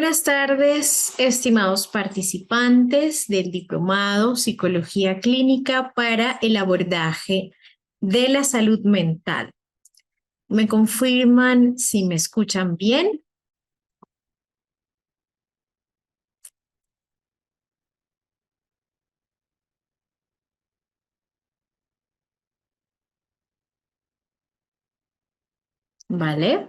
Buenas tardes, estimados participantes del Diplomado Psicología Clínica para el abordaje de la salud mental. ¿Me confirman si me escuchan bien? ¿Vale?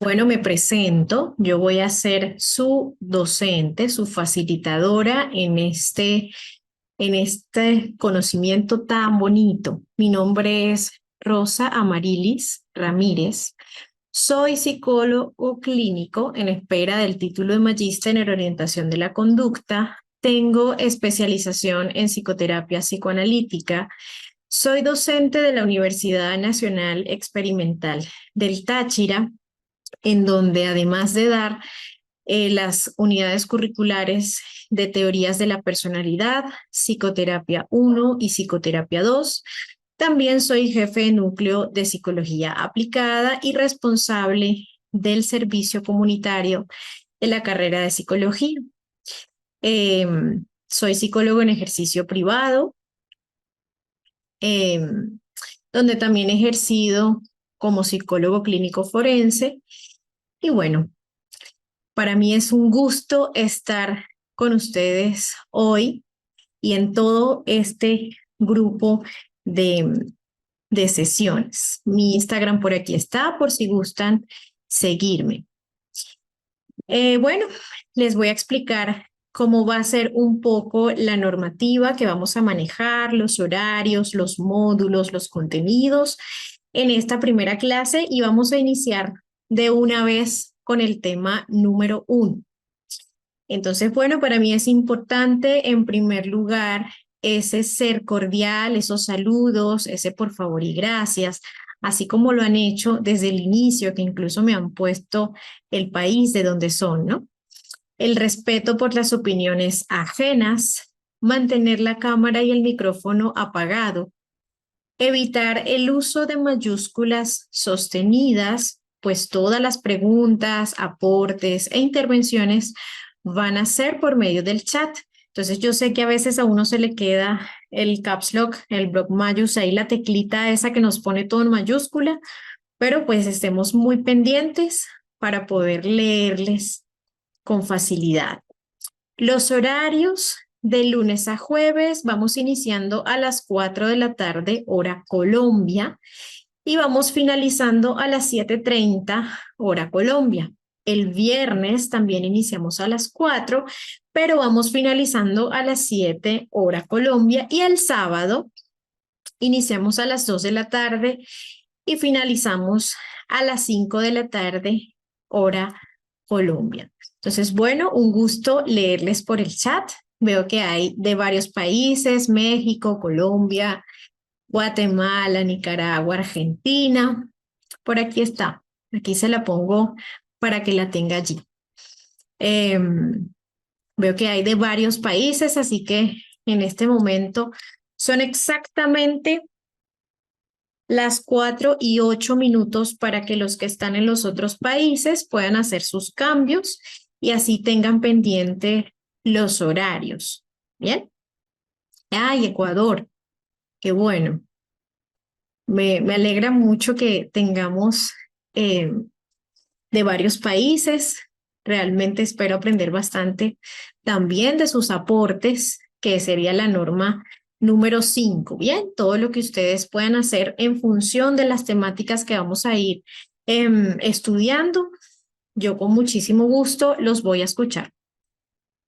Bueno, me presento. Yo voy a ser su docente, su facilitadora en este conocimiento tan bonito. Mi nombre es Rosa Amarilis Ramírez. Soy psicólogo clínico en espera del título de magíster en orientación de la conducta. Tengo especialización en psicoterapia psicoanalítica. Soy docente de la Universidad Nacional Experimental del Táchira, en donde además de dar las unidades curriculares de teorías de la personalidad, psicoterapia 1 y psicoterapia 2, también soy jefe de núcleo de psicología aplicada y responsable del servicio comunitario de la carrera de psicología. Eh, Soy psicólogo en ejercicio privado, eh, donde también he ejercido como psicólogo clínico forense. Y bueno, para mí es un gusto estar con ustedes hoy y en todo este grupo de, de sesiones. Mi Instagram por aquí está, por si gustan seguirme. Bueno, les voy a explicar cómo va a ser un poco la normativa que vamos a manejar, los horarios, los módulos, los contenidos en esta primera clase y vamos a iniciar de una vez con el tema número 1. Entonces, bueno, para mí es importante, en primer lugar, ese ser cordial, esos saludos, ese por favor y gracias, así como lo han hecho desde el inicio, que incluso me han puesto el país de donde son, ¿no? El respeto por las opiniones ajenas, mantener la cámara y el micrófono apagado, evitar el uso de mayúsculas sostenidas, pues todas las preguntas, aportes e intervenciones van a ser por medio del chat. Entonces yo sé que a veces a uno se le queda el caps lock, el block mayús, ahí la teclita esa que nos pone todo en mayúscula, pero pues estemos muy pendientes para poder leerles con facilidad. Los horarios de lunes a jueves vamos iniciando a las 4 de la tarde, hora Colombia, y vamos finalizando a las 7:30, hora Colombia. El viernes también iniciamos a las 4, pero vamos finalizando a las 7, hora Colombia, y el sábado iniciamos a las 2 de la tarde y finalizamos a las 5 de la tarde, hora Colombia. Entonces, bueno, un gusto leerles por el chat. Veo que hay de varios países: México, Colombia, Guatemala, Nicaragua, Argentina. Por aquí está. Aquí se la pongo para que la tenga allí. Veo que hay de varios países, así que en este momento son exactamente las 4:08 para que los que están en los otros países puedan hacer sus cambios y así tengan pendiente los horarios. ¿Bien? ¡Ay, Ecuador! ¡Qué bueno! Me alegra mucho que tengamos eh, de varios países. Realmente espero aprender bastante también de sus aportes, que sería la norma número 5. Bien, todo lo que ustedes puedan hacer en función de las temáticas que vamos a ir estudiando, yo con muchísimo gusto los voy a escuchar.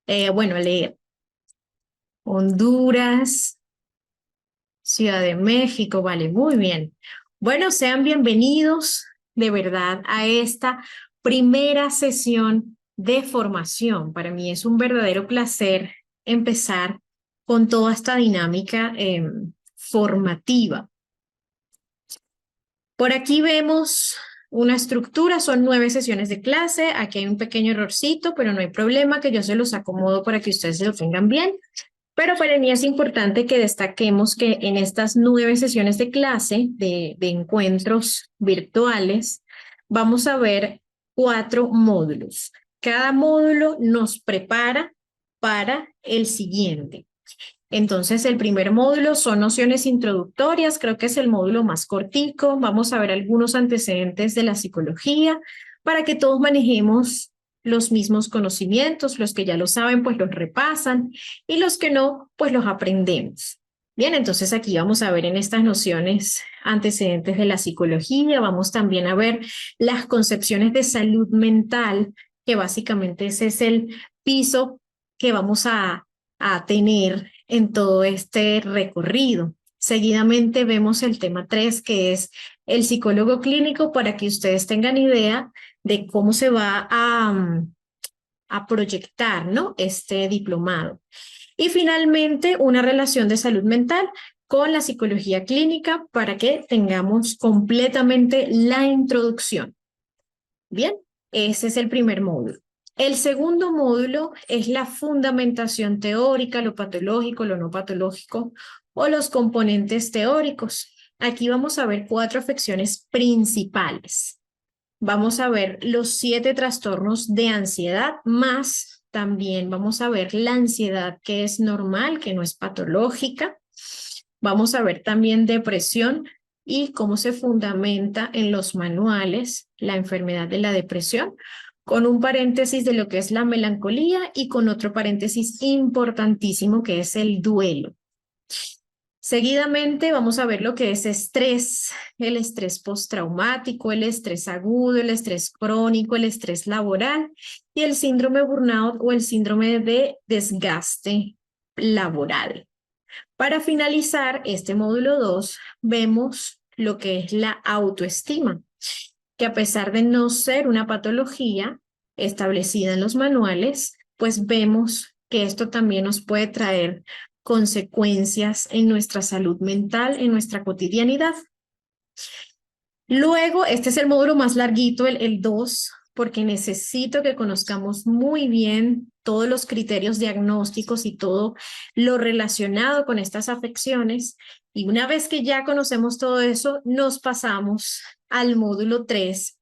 Bueno, a leer. Honduras, Ciudad de México, vale, muy bien. Bueno, sean bienvenidos de verdad a esta primera sesión de formación. Para mí es un verdadero placer empezar con toda esta dinámica formativa. Por aquí vemos una estructura, son 9 sesiones de clase. Aquí hay un pequeño errorcito, pero no hay problema, que yo se los acomodo para que ustedes lo tengan bien. Pero para mí es importante que destaquemos que en estas 9 sesiones de clase, de encuentros virtuales, vamos a ver 4 módulos. Cada módulo nos prepara para el siguiente. Entonces, el primer módulo son nociones introductorias, creo que es el módulo más cortico. Vamos a ver algunos antecedentes de la psicología para que todos manejemos los mismos conocimientos. Los que ya lo saben, pues los repasan, y los que no, pues los aprendemos. Bien, entonces aquí vamos a ver en estas nociones antecedentes de la psicología. Vamos también a ver las concepciones de salud mental, que básicamente ese es el piso que vamos a tener en todo este recorrido. Seguidamente vemos el tema 3, que es el psicólogo clínico, para que ustedes tengan idea de cómo se va a proyectar, ¿no?, este diplomado. Y finalmente, una relación de salud mental con la psicología clínica, para que tengamos completamente la introducción. Bien, ese es el primer módulo. El segundo módulo es la fundamentación teórica, lo patológico, lo no patológico, o los componentes teóricos. Aquí vamos a ver 4 afecciones principales. Vamos a ver los 7 trastornos de ansiedad, más también vamos a ver la ansiedad que es normal, que no es patológica. Vamos a ver también depresión y cómo se fundamenta en los manuales la enfermedad de la depresión, con un paréntesis de lo que es la melancolía y con otro paréntesis importantísimo que es el duelo. Seguidamente vamos a ver lo que es estrés, el estrés postraumático, el estrés agudo, el estrés crónico, el estrés laboral y el síndrome burnout o el síndrome de desgaste laboral. Para finalizar este módulo 2, vemos lo que es la autoestima, que a pesar de no ser una patología establecida en los manuales, pues vemos que esto también nos puede traer consecuencias en nuestra salud mental, en nuestra cotidianidad. Luego, este es el módulo más larguito, el 2, porque necesito que conozcamos muy bien todos los criterios diagnósticos y todo lo relacionado con estas afecciones. Y una vez que ya conocemos todo eso, nos pasamos al módulo 3,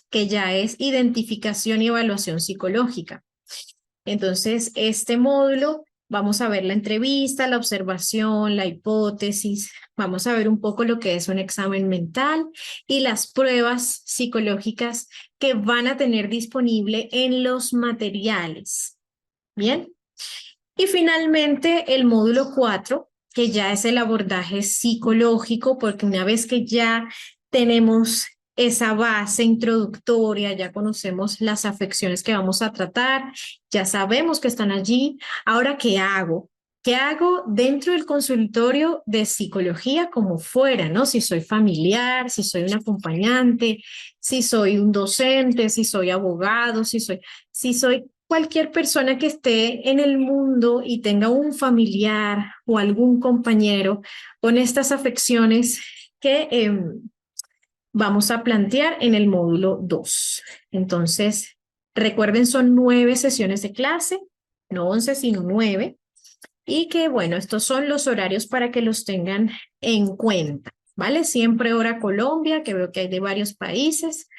que ya es identificación y evaluación psicológica. Entonces, este módulo, vamos a ver la entrevista, la observación, la hipótesis, vamos a ver un poco lo que es un examen mental y las pruebas psicológicas que van a tener disponible en los materiales. Bien. Y finalmente, el módulo 4, que ya es el abordaje psicológico, porque una vez que ya tenemos esa base introductoria, ya conocemos las afecciones que vamos a tratar, ya sabemos que están allí. Ahora, ¿qué hago? ¿Qué hago dentro del consultorio de psicología como fuera, ¿no? Si soy familiar, si soy un acompañante, si soy un docente, si soy abogado, si soy cualquier persona que esté en el mundo y tenga un familiar o algún compañero con estas afecciones que vamos a plantear en el módulo 2. Entonces, recuerden, son 9 sesiones de clase, no 11, sino 9. Y que, bueno, estos son los horarios para que los tengan en cuenta, ¿vale? Siempre hora Colombia, que veo que hay de varios países,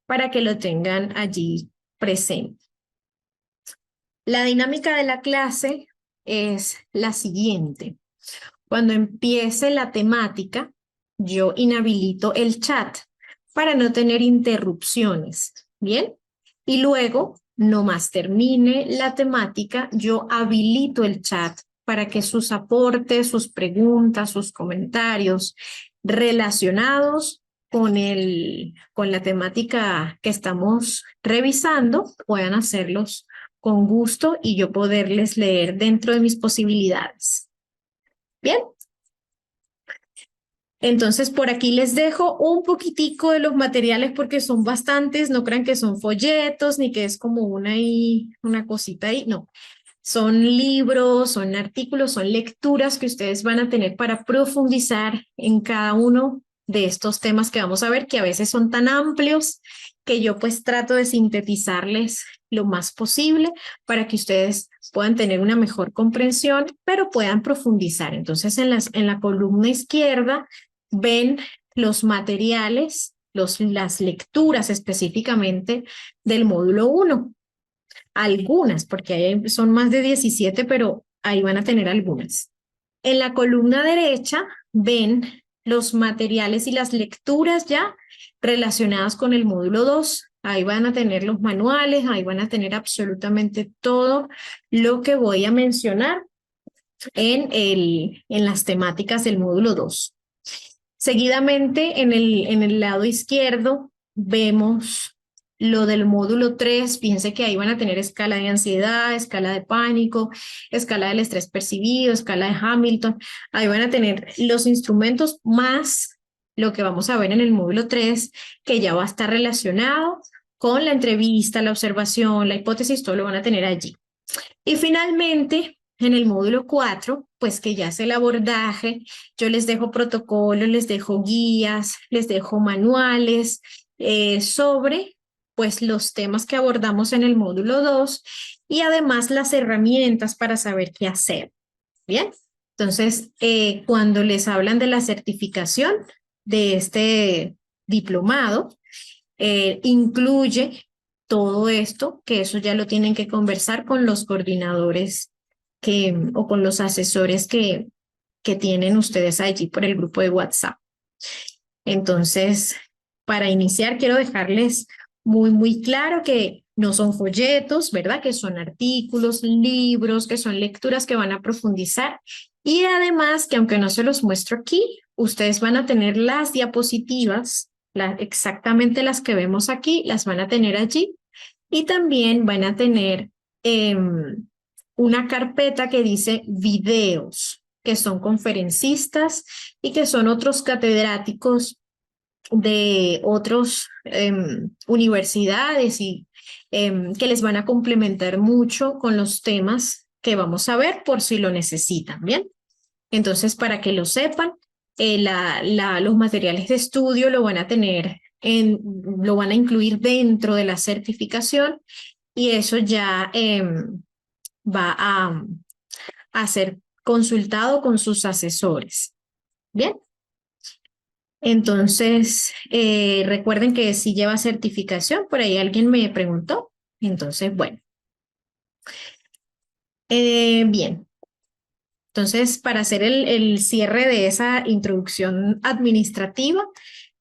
para que lo tengan allí presente. La dinámica de la clase es la siguiente. Cuando empiece la temática, yo inhabilito el chat para no tener interrupciones, ¿bien? Y luego, nomás termine la temática, yo habilito el chat para que sus aportes, sus preguntas, sus comentarios relacionados con la temática que estamos revisando puedan hacerlos con gusto y yo poderles leer dentro de mis posibilidades. Bien. Entonces, por aquí les dejo un poquitico de los materiales porque son bastantes. No crean que son folletos ni que es como una cosita ahí. No, son libros, son artículos, son lecturas que ustedes van a tener para profundizar en cada uno de estos temas que vamos a ver, que a veces son tan amplios que yo pues trato de sintetizarles lo más posible para que ustedes puedan tener una mejor comprensión, pero puedan profundizar. Entonces, en la columna izquierda ven los materiales, las lecturas específicamente del módulo 1. Algunas, porque son más de 17, pero ahí van a tener algunas. En la columna derecha ven los materiales y las lecturas ya relacionadas con el módulo 2. Ahí van a tener los manuales, ahí van a tener absolutamente todo lo que voy a mencionar en las temáticas del módulo 2. Seguidamente, en el lado izquierdo, vemos lo del módulo 3. Fíjense que ahí van a tener escala de ansiedad, escala de pánico, escala del estrés percibido, escala de Hamilton. Ahí van a tener los instrumentos más lo que vamos a ver en el módulo 3, que ya va a estar relacionado con la entrevista, la observación, la hipótesis, todo lo van a tener allí. Y finalmente, en el módulo 4, pues que ya es el abordaje, yo les dejo protocolos, les dejo guías, les dejo manuales sobre pues los temas que abordamos en el módulo 2 y además las herramientas para saber qué hacer. Bien, entonces cuando les hablan de la certificación de este diplomado, incluye todo esto, que eso ya lo tienen que conversar con los coordinadores o con los asesores que tienen ustedes allí por el grupo de WhatsApp. Entonces, para iniciar, quiero dejarles muy claro que no son folletos, ¿verdad? Que son artículos, libros, que son lecturas que van a profundizar. Y además, que aunque no se los muestro aquí, ustedes van a tener las diapositivas, exactamente las que vemos aquí, las van a tener allí. Y también van a tener una carpeta que dice videos, que son conferencistas y que son otros catedráticos de otras universidades y que les van a complementar mucho con los temas que vamos a ver por si lo necesitan, ¿bien? Entonces, para que lo sepan, los materiales de estudio lo van a tener, lo van a incluir dentro de la certificación y eso ya va a ser consultado con sus asesores. Bien. Entonces, recuerden que si lleva certificación, por ahí alguien me preguntó. Entonces, bueno. Bien. Entonces, para hacer el cierre de esa introducción administrativa,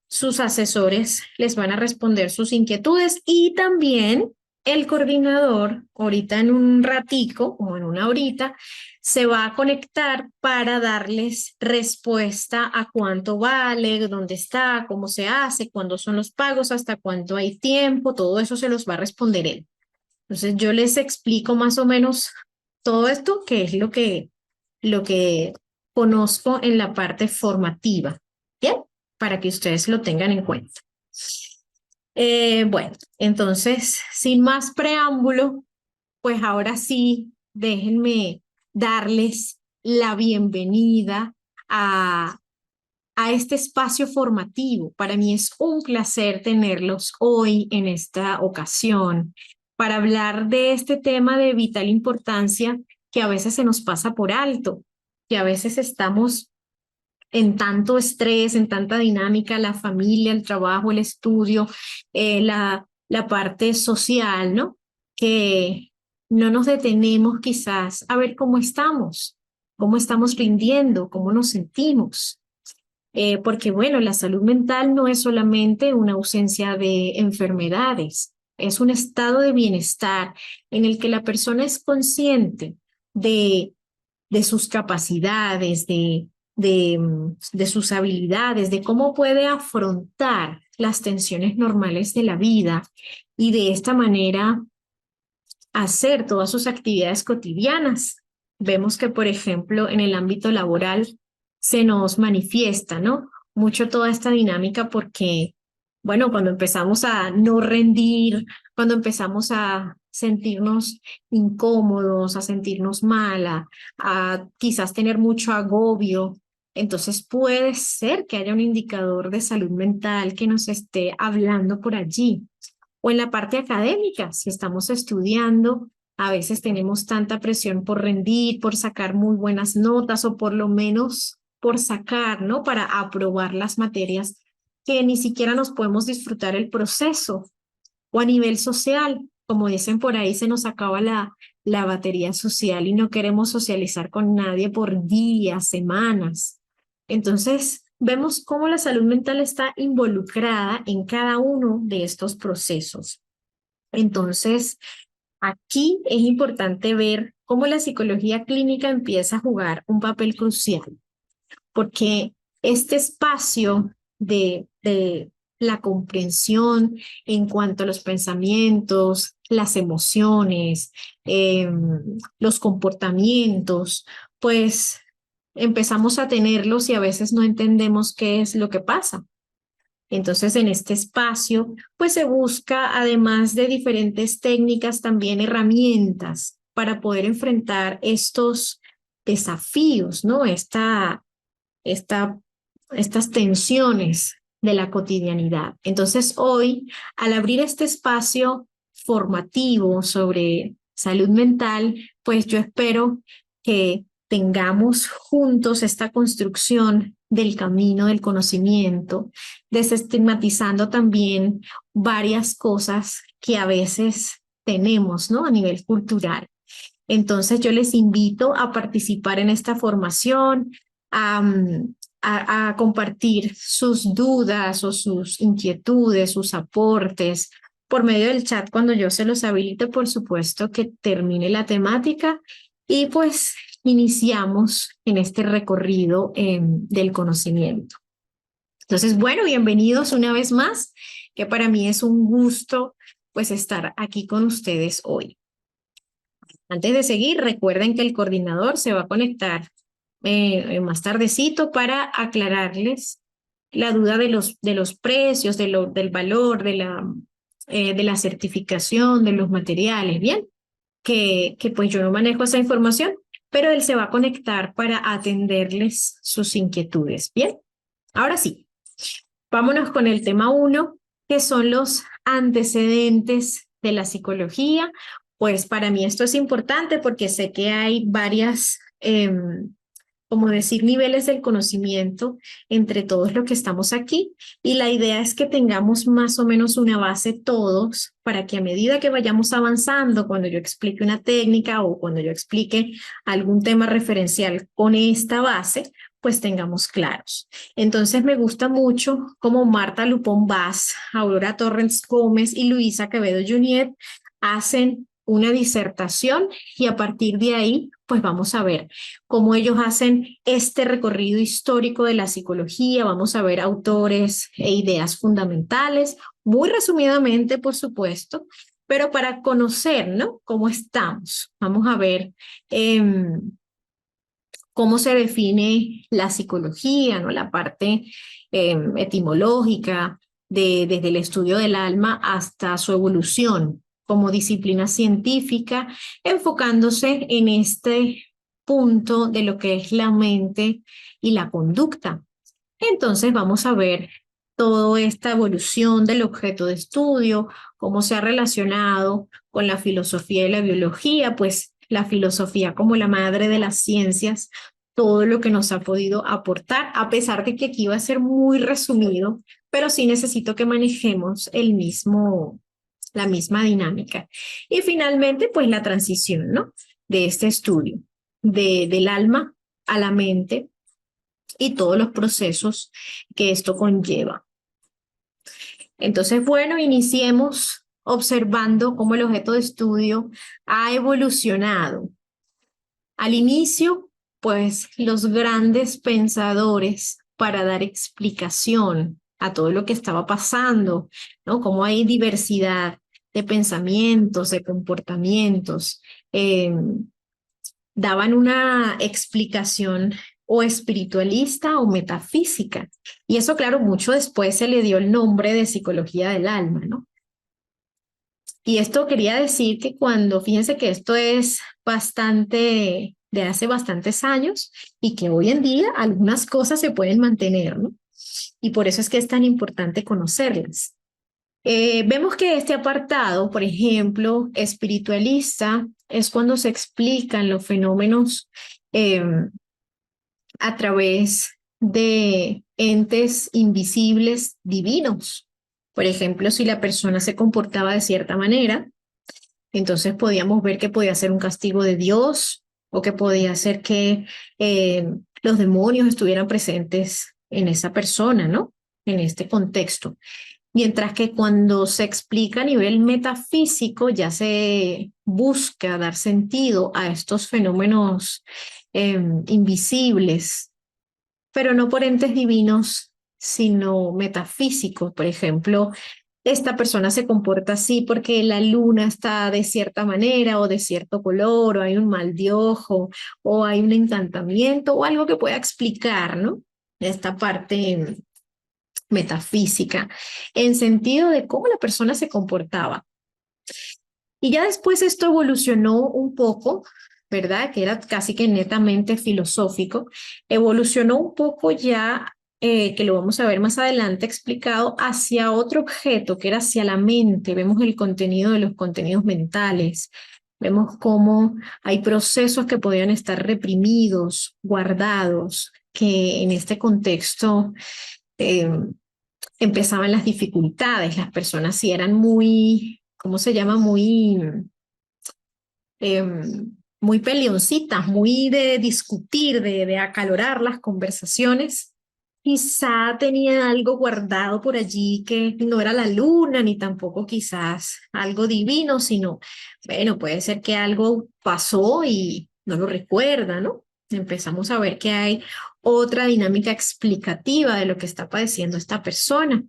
sus asesores les van a responder sus inquietudes y también el coordinador, ahorita en un ratico, como en una horita, se va a conectar para darles respuesta a cuánto vale, dónde está, cómo se hace, cuándo son los pagos, hasta cuánto hay tiempo, todo eso se los va a responder él. Entonces yo les explico más o menos todo esto, que es lo que conozco en la parte formativa, ¿bien? Para que ustedes lo tengan en cuenta. Bueno, entonces, sin más preámbulo, pues ahora sí, déjenme darles la bienvenida a este espacio formativo. Para mí es un placer tenerlos hoy en esta ocasión para hablar de este tema de vital importancia que a veces se nos pasa por alto, que a veces estamos en tanto estrés, en tanta dinámica, la familia, el trabajo, el estudio, la parte social, ¿no? Que no nos detenemos quizás a ver cómo estamos rindiendo, cómo nos sentimos. Porque bueno, la salud mental no es solamente una ausencia de enfermedades, es un estado de bienestar en el que la persona es consciente de sus capacidades, de sus habilidades, de cómo puede afrontar las tensiones normales de la vida y de esta manera hacer todas sus actividades cotidianas. Vemos que, por ejemplo, en el ámbito laboral se nos manifiesta, ¿no? Mucho toda esta dinámica porque, bueno, cuando empezamos a no rendir, cuando empezamos a sentirnos incómodos, a sentirnos mal, a quizás tener mucho agobio, entonces puede ser que haya un indicador de salud mental que nos esté hablando por allí. O en la parte académica, si estamos estudiando, a veces tenemos tanta presión por rendir, por sacar muy buenas notas o por lo menos por sacar, ¿no? Para aprobar las materias que ni siquiera nos podemos disfrutar el proceso, o a nivel social, como dicen por ahí, se nos acaba la batería social y no queremos socializar con nadie por días, semanas. Entonces, vemos cómo la salud mental está involucrada en cada uno de estos procesos. Entonces, aquí es importante ver cómo la psicología clínica empieza a jugar un papel crucial, porque este espacio de la comprensión en cuanto a los pensamientos, las emociones, eh, los comportamientos, pues empezamos a tenerlos y a veces no entendemos qué es lo que pasa. Entonces, en este espacio, pues se busca, además de diferentes técnicas, también herramientas para poder enfrentar estos desafíos, ¿no? Esta, estas tensiones de la cotidianidad. Entonces, hoy, al abrir este espacio formativo sobre salud mental, pues yo espero que tengamos juntos esta construcción del camino del conocimiento, desestigmatizando también varias cosas que a veces tenemos, ¿no? A nivel cultural. Entonces yo les invito a participar en esta formación, a, a compartir sus dudas o sus inquietudes, sus aportes por medio del chat cuando yo se los habilite, por supuesto que termine la temática y pues iniciamos en este recorrido del conocimiento. Entonces, bueno, bienvenidos una vez más, que para mí es un gusto pues estar aquí con ustedes hoy. Antes de seguir, recuerden que el coordinador se va a conectar más tardecito para aclararles la duda de los precios, del valor, de la certificación, de los materiales, ¿bien? Que pues yo no manejo esa información, pero él se va a conectar para atenderles sus inquietudes, ¿bien? Ahora sí, vámonos con el tema 1, que son los antecedentes de la psicología. Pues para mí esto es importante porque sé que hay varias, como decir, niveles del conocimiento entre todos los que estamos aquí y la idea es que tengamos más o menos una base todos para que a medida que vayamos avanzando, cuando yo explique una técnica o cuando yo explique algún tema referencial con esta base, pues tengamos claros. Entonces me gusta mucho cómo Marta Lupón Vaz, Aurora Torrens Gómez y Luisa Quevedo Juniet hacen una disertación y a partir de ahí, pues vamos a ver cómo ellos hacen este recorrido histórico de la psicología, vamos a ver autores e ideas fundamentales, muy resumidamente, por supuesto, pero para conocer, ¿no? Cómo estamos. Vamos a ver cómo se define la psicología, ¿no? La parte etimológica desde el estudio del alma hasta su evolución como disciplina científica, enfocándose en este punto de lo que es la mente y la conducta. Entonces vamos a ver toda esta evolución del objeto de estudio, cómo se ha relacionado con la filosofía y la biología, pues la filosofía como la madre de las ciencias, todo lo que nos ha podido aportar, a pesar de que aquí va a ser muy resumido, pero sí necesito que manejemos la misma dinámica. Y finalmente, pues la transición, ¿no? De este estudio, del alma a la mente y todos los procesos que esto conlleva. Entonces, bueno, iniciemos observando cómo el objeto de estudio ha evolucionado. Al inicio, pues los grandes pensadores para dar explicación a todo lo que estaba pasando, ¿no? Cómo hay diversidad de pensamientos, de comportamientos, daban una explicación o espiritualista o metafísica. Y eso, claro, mucho después se le dio el nombre de psicología del alma, ¿no? Y esto quería decir que cuando, fíjense que esto es bastante, de hace bastantes años y que hoy en día algunas cosas se pueden mantener, ¿no? Y por eso es que es tan importante conocerlas. Vemos que este apartado, por ejemplo, espiritualista, es cuando se explican los fenómenos a través entes invisibles divinos. Por ejemplo, si la persona se comportaba de cierta manera, entonces podíamos ver que podía ser un castigo de Dios o que podía ser que los demonios estuvieran presentes en esa persona, ¿no? En este contexto. Mientras que cuando se explica a nivel metafísico, ya se busca dar sentido a estos fenómenos invisibles, pero no por entes divinos, sino metafísicos. Por ejemplo, esta persona se comporta así porque la luna está de cierta manera o de cierto color, o hay un mal de ojo, o hay un encantamiento, o algo que pueda explicar, ¿no? Esta parte metafísica, en sentido de cómo la persona se comportaba. Y ya después esto evolucionó un poco, ¿verdad? Que era casi que netamente filosófico, evolucionó un poco ya, que lo vamos a ver más adelante explicado, hacia otro objeto, que era hacia la mente. Vemos el contenido de los contenidos mentales, vemos cómo hay procesos que podían estar reprimidos, guardados, que en este contexto eh, empezaban las dificultades. Las personas sí eran muy, ¿cómo se llama? Eh, muy peleoncitas, muy de discutir, de acalorar las conversaciones. Quizá tenía algo guardado por allí que no era la luna, ni tampoco quizás algo divino, sino, bueno, puede ser que algo pasó y no lo recuerda, ¿no? Empezamos a ver que hay otra dinámica explicativa de lo que está padeciendo esta persona.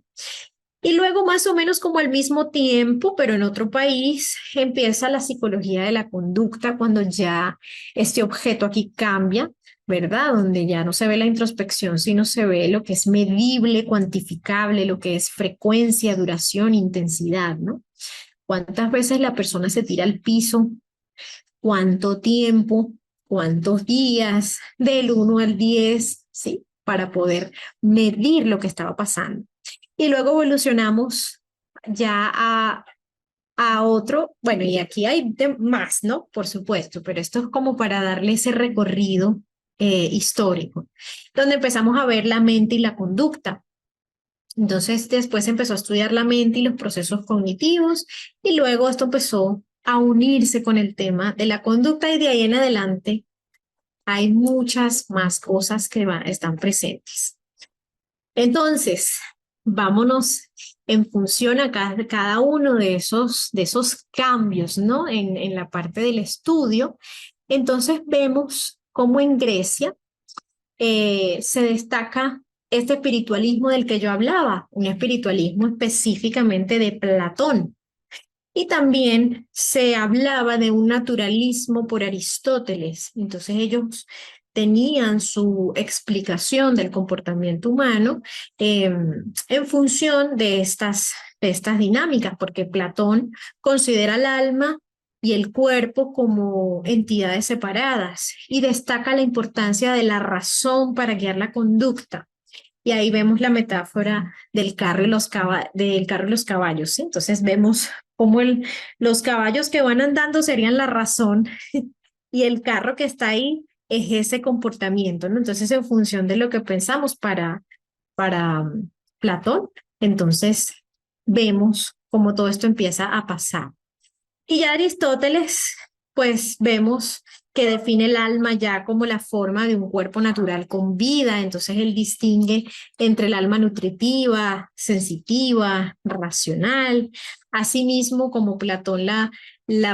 Y luego, más o menos como al mismo tiempo, pero en otro país, empieza la psicología de la conducta cuando ya este objeto aquí cambia, ¿verdad? Donde ya no se ve la introspección, sino se ve lo que es medible, cuantificable, lo que es frecuencia, duración, intensidad, ¿no? ¿Cuántas veces la persona se tira al piso? ¿Cuánto tiempo? ¿Cuántos días? Del 1 al 10, ¿sí? Para poder medir lo que estaba pasando. Y luego evolucionamos ya a otro, bueno, y aquí hay más, ¿no? Por supuesto, pero esto es como para darle ese recorrido histórico, donde empezamos a ver la mente y la conducta. Entonces, después empezó a estudiar la mente y los procesos cognitivos, y luego esto empezó a unirse con el tema de la conducta, y de ahí en adelante hay muchas más cosas que están presentes. Entonces, vámonos en función a cada uno de esos cambios, ¿no? En la parte del estudio. Entonces, vemos cómo en Grecia se destaca este espiritualismo del que yo hablaba, un espiritualismo específicamente de Platón. Y también se hablaba de un naturalismo por Aristóteles. Entonces ellos tenían su explicación del comportamiento humano en función de estas dinámicas, porque Platón considera el alma y el cuerpo como entidades separadas y destaca la importancia de la razón para guiar la conducta. Y ahí vemos la metáfora del carro y del carro y los caballos, ¿sí? Entonces vemos cómo los caballos que van andando serían la razón y el carro que está ahí es ese comportamiento, ¿no? Entonces, en función de lo que pensamos para Platón, entonces vemos cómo todo esto empieza a pasar. Y ya Aristóteles, pues vemos que define el alma ya como la forma de un cuerpo natural con vida. Entonces él distingue entre el alma nutritiva, sensitiva, racional. Asimismo, como Platón la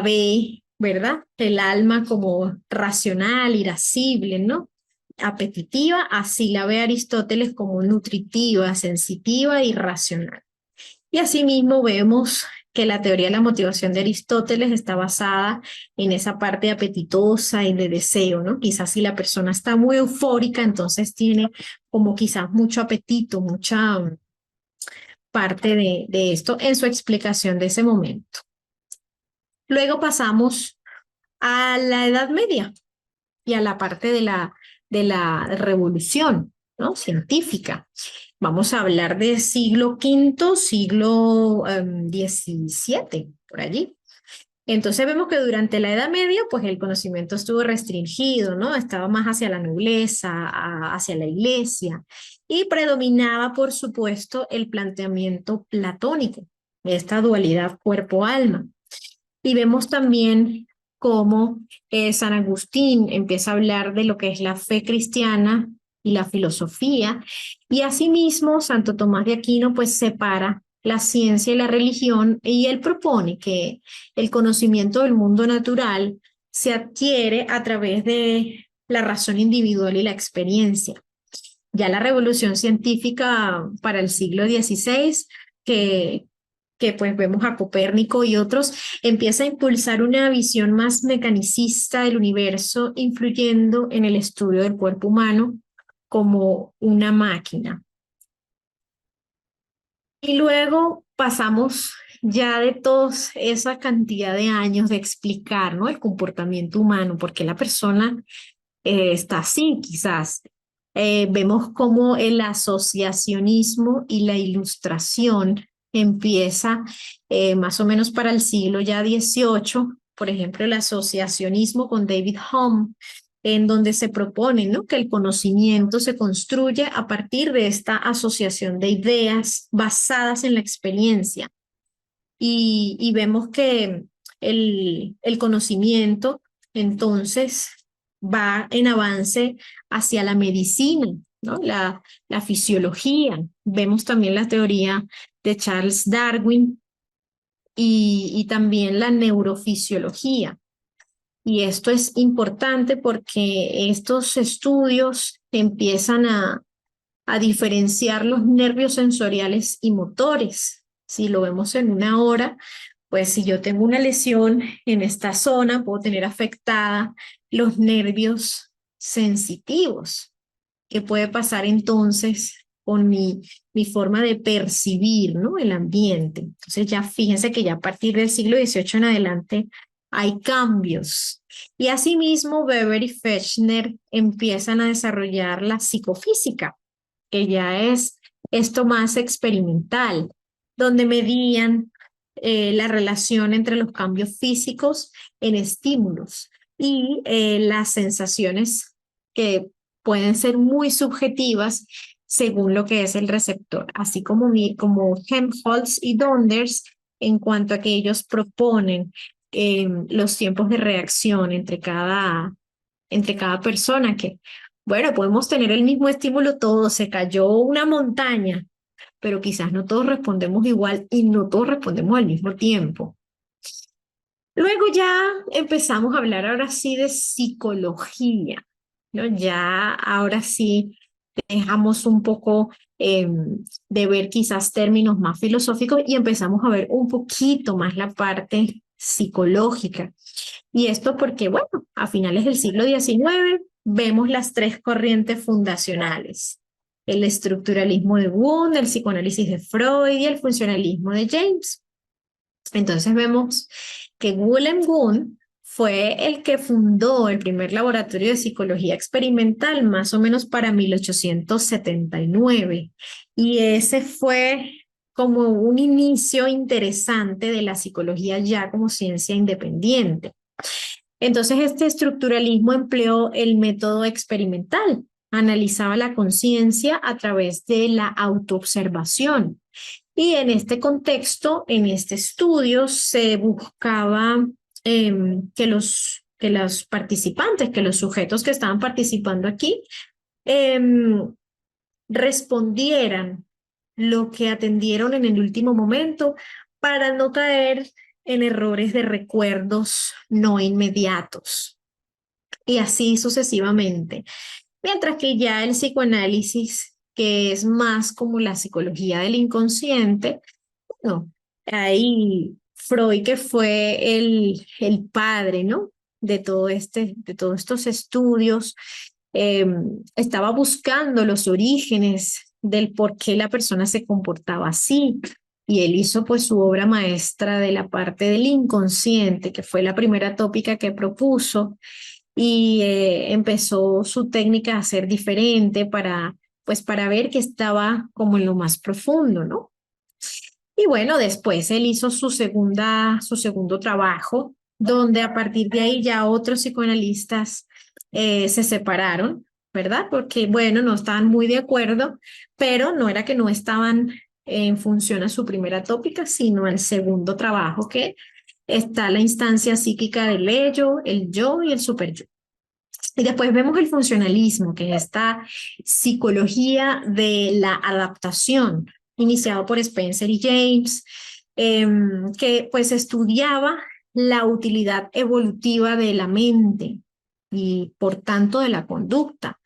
ve, ¿verdad? El alma como racional, irascible, ¿no? Apetitiva, así la ve Aristóteles como nutritiva, sensitiva y racional. Y asimismo vemos que la teoría de la motivación de Aristóteles está basada en esa parte apetitosa y de deseo, ¿no? Quizás si la persona está muy eufórica, entonces tiene como quizás mucho apetito, mucha parte de esto en su explicación de ese momento. Luego pasamos a la Edad Media y a la parte de la revolución, ¿no? Científica. Vamos a hablar de siglo V, siglo XVII, por allí. Entonces vemos que durante la Edad Media, pues el conocimiento estuvo restringido, ¿no? Estaba más hacia la nobleza, hacia la iglesia. y predominaba, por supuesto, el planteamiento platónico, esta dualidad cuerpo-alma. Y vemos también cómo San Agustín empieza a hablar de lo que es la fe cristiana y la filosofía, y asimismo Santo Tomás de Aquino pues separa la ciencia y la religión, y él propone que el conocimiento del mundo natural se adquiere a través de la razón individual y la experiencia. Ya la revolución científica para el siglo XVI, que pues vemos a Copérnico y otros, empieza a impulsar una visión más mecanicista del universo, influyendo en el estudio del cuerpo humano como una máquina. Y luego pasamos ya de toda esa cantidad de años de explicar, ¿no?, el comportamiento humano, porque la persona está así, quizás. Vemos cómo el asociacionismo y la ilustración empieza más o menos para el siglo ya XVIII, por ejemplo, el asociacionismo con David Hume, en donde se propone, ¿no?, que el conocimiento se construye a partir de esta asociación de ideas basadas en la experiencia. Y vemos que el conocimiento entonces va en avance hacia la medicina, ¿no? La fisiología. Vemos también la teoría de Charles Darwin y también la neurofisiología. Y esto es importante porque estos estudios empiezan a diferenciar los nervios sensoriales y motores. Si lo vemos en una hora, pues si yo tengo una lesión en esta zona, puedo tener afectada los nervios sensitivos. ¿Qué puede pasar entonces con mi forma de percibir, ¿no?, el ambiente? Entonces ya fíjense que ya a partir del siglo XVIII en adelante hay cambios. Y asimismo, Weber y Fechner empiezan a desarrollar la psicofísica, que ya es esto más experimental, donde medían la relación entre los cambios físicos en estímulos y las sensaciones que pueden ser muy subjetivas según lo que es el receptor, así como Helmholtz y Donders, en cuanto a que ellos proponen los tiempos de reacción entre cada persona, que, bueno, podemos tener el mismo estímulo todos, se cayó una montaña, pero quizás no todos respondemos igual y no todos respondemos al mismo tiempo. Luego ya empezamos a hablar ahora sí de psicología, ¿no? Ya ahora sí dejamos un poco de ver quizás términos más filosóficos y empezamos a ver un poquito más la parte psicológica. Y esto porque, bueno, a finales del siglo XIX vemos las tres corrientes fundacionales: el estructuralismo de Wundt, el psicoanálisis de Freud y el funcionalismo de James. Entonces vemos que Wilhelm Wundt fue el que fundó el primer laboratorio de psicología experimental más o menos para 1879. Y ese fue como un inicio interesante de la psicología ya como ciencia independiente. Entonces, este estructuralismo empleó el método experimental, analizaba la conciencia a través de la autoobservación. Y en este contexto, en este estudio, se buscaba que los participantes, que los sujetos que estaban participando aquí, respondieran lo que atendieron en el último momento para no caer en errores de recuerdos no inmediatos. Y así sucesivamente. Mientras que ya el psicoanálisis, que es más como la psicología del inconsciente, bueno, ahí Freud, que fue el padre, ¿no?, de de todos estos estudios, estaba buscando los orígenes del por qué la persona se comportaba así. Y él hizo pues su obra maestra de la parte del inconsciente, que fue la primera tópica que propuso, y empezó su técnica a ser diferente pues para ver que estaba como en lo más profundo, ¿no? Y bueno, después él hizo su segundo trabajo, donde a partir de ahí ya otros psicoanalistas se separaron. ¿verdad? Porque, bueno, no estaban muy de acuerdo, pero no era que no estaban en función a su primera tópica, sino al segundo trabajo, que está la instancia psíquica del ello, el yo y el superyo. Y después vemos el funcionalismo, que es esta psicología de la adaptación, iniciado por Spencer y James, que pues estudiaba la utilidad evolutiva de la mente y por tanto de la conducta.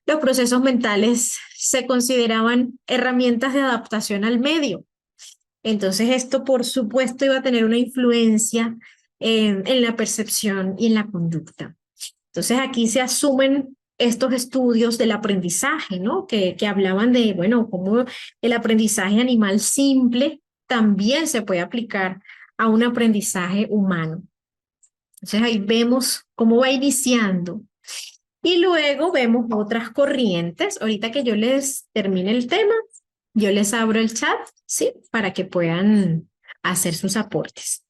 Los procesos mentales se consideraban herramientas de adaptación al medio. Entonces esto, por supuesto, iba a tener una influencia en la percepción y en la conducta. Entonces aquí se asumen estos estudios del aprendizaje, ¿no? Que hablaban de, bueno, cómo el aprendizaje animal simple también se puede aplicar a un aprendizaje humano. Entonces ahí vemos cómo va iniciando. Y luego vemos otras corrientes. Ahorita que yo les termine el tema, yo les abro el chat, ¿sí? Para que puedan hacer sus aportes.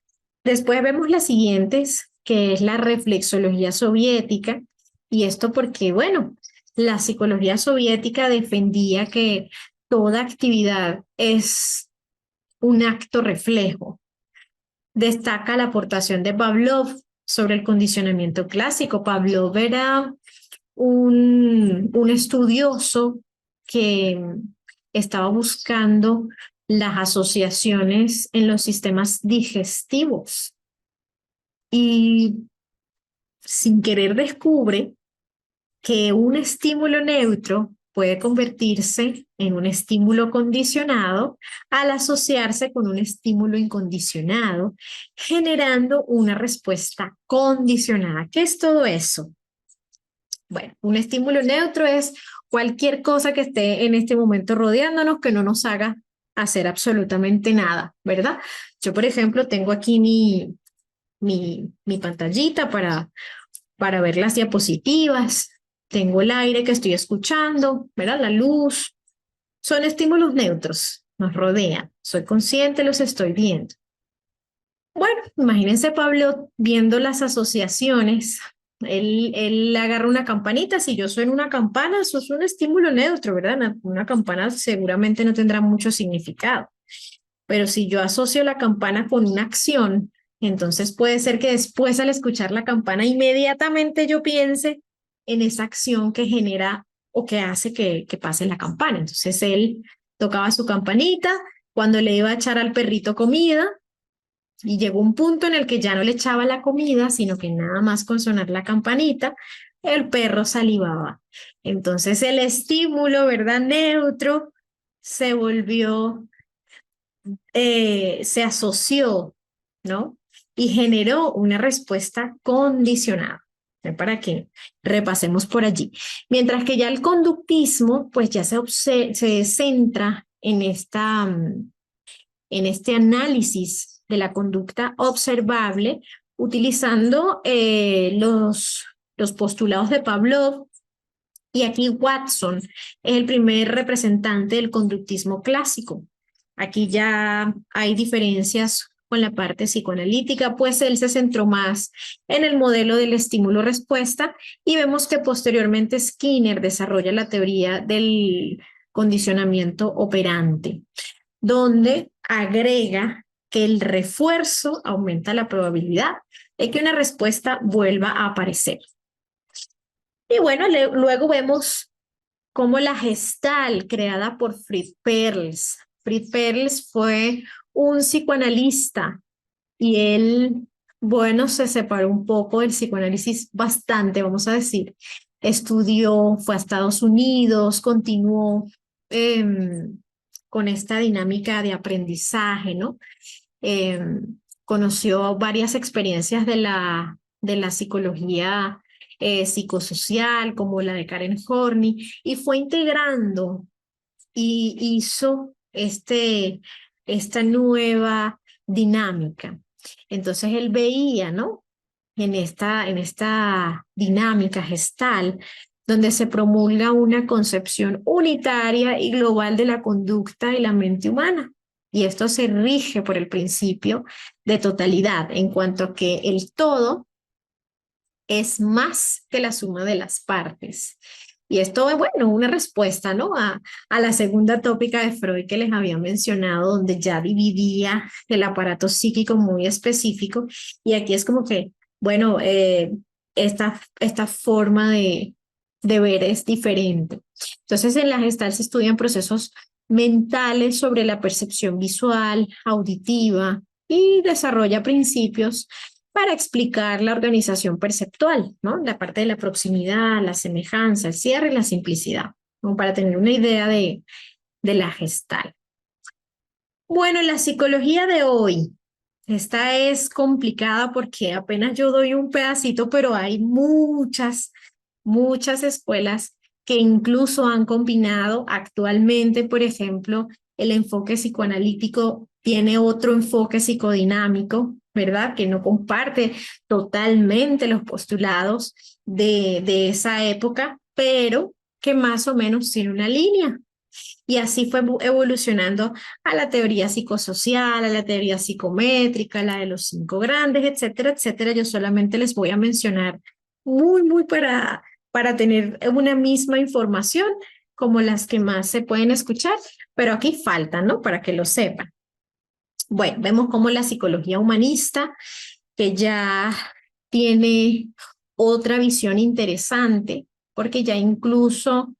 Después vemos las siguientes, que es la reflexología soviética. Y esto porque, bueno, la psicología soviética defendía que toda actividad es un acto reflejo. Destaca la aportación de Pavlov sobre el condicionamiento clásico. Pavlov era un estudioso que estaba buscando las asociaciones en los sistemas digestivos y sin querer descubre que un estímulo neutro puede convertirse en un estímulo condicionado al asociarse con un estímulo incondicionado, generando una respuesta condicionada. ¿Qué es todo eso? Bueno, un estímulo neutro es cualquier cosa que esté en este momento rodeándonos que no nos haga hacer absolutamente nada, ¿verdad? Yo, por ejemplo, tengo aquí mi pantallita para ver las diapositivas, tengo el aire que estoy escuchando, ¿verdad? La luz, son estímulos neutros, nos rodean, soy consciente, los estoy viendo. Bueno, imagínense Pablo viendo las asociaciones. Él agarra una campanita, si yo sueno una campana, eso es un estímulo neutro, ¿verdad? Una campana seguramente no tendrá mucho significado, pero si yo asocio la campana con una acción, entonces puede ser que después al escuchar la campana inmediatamente yo piense en esa acción que genera o que hace que pase la campana. Entonces él tocaba su campanita cuando le iba a echar al perrito comida, y llegó un punto en el que ya no le echaba la comida, sino que nada más con sonar la campanita, el perro salivaba. Entonces el estímulo, ¿verdad? Neutro se volvió, se asoció, ¿no? Y generó una respuesta condicionada. Para que repasemos por allí. Mientras que ya el conductismo, pues ya se centra en este análisis de la conducta observable, utilizando los postulados de Pavlov. Y aquí Watson es el primer representante del conductismo clásico. Aquí ya hay diferencias con la parte psicoanalítica, pues él se centró más en el modelo del estímulo-respuesta y vemos que posteriormente Skinner desarrolla la teoría del condicionamiento operante, donde agrega que el refuerzo aumenta la probabilidad de que una respuesta vuelva a aparecer. Y bueno, luego vemos cómo la Gestalt, creada por Fritz Perls. Fritz Perls fue un psicoanalista y él, bueno, se separó un poco del psicoanálisis bastante, vamos a decir. Estudió, fue a Estados Unidos, continuó eh, con esta dinámica de aprendizaje, ¿no? Eh, Conoció varias experiencias de la psicología psicosocial, como la de Karen Horney, y fue integrando y hizo esta nueva dinámica. Entonces él veía, ¿no? En esta dinámica gestal, donde se promulga una concepción unitaria y global de la conducta y la mente humana. Y esto se rige por el principio de totalidad, en cuanto a que el todo es más que la suma de las partes. Y esto es, bueno, una respuesta, ¿no? A la segunda tópica de Freud que les había mencionado, donde ya dividía el aparato psíquico muy específico. Y aquí es como que, bueno, esta forma de ver es diferente. Entonces, en la Gestalt se estudian procesos mentales sobre la percepción visual, auditiva y desarrolla principios para explicar la organización perceptual, ¿no? La parte de la proximidad, la semejanza, el cierre y la simplicidad, como para tener una idea de la Gestalt. Bueno, la psicología de hoy, esta es complicada porque apenas yo doy un pedacito, pero hay muchas escuelas que incluso han combinado actualmente, por ejemplo, el enfoque psicoanalítico tiene otro enfoque psicodinámico, ¿verdad? Que no comparte totalmente los postulados de esa época, pero que más o menos tiene una línea. Y así fue evolucionando a la teoría psicosocial, a la teoría psicométrica, la de los cinco grandes, etcétera, etcétera. Yo solamente les voy a mencionar muy para tener una misma información como las que más se pueden escuchar, pero aquí faltan, ¿no? Para que lo sepan. Bueno, vemos cómo la psicología humanista, que ya tiene otra visión interesante, porque ya incluso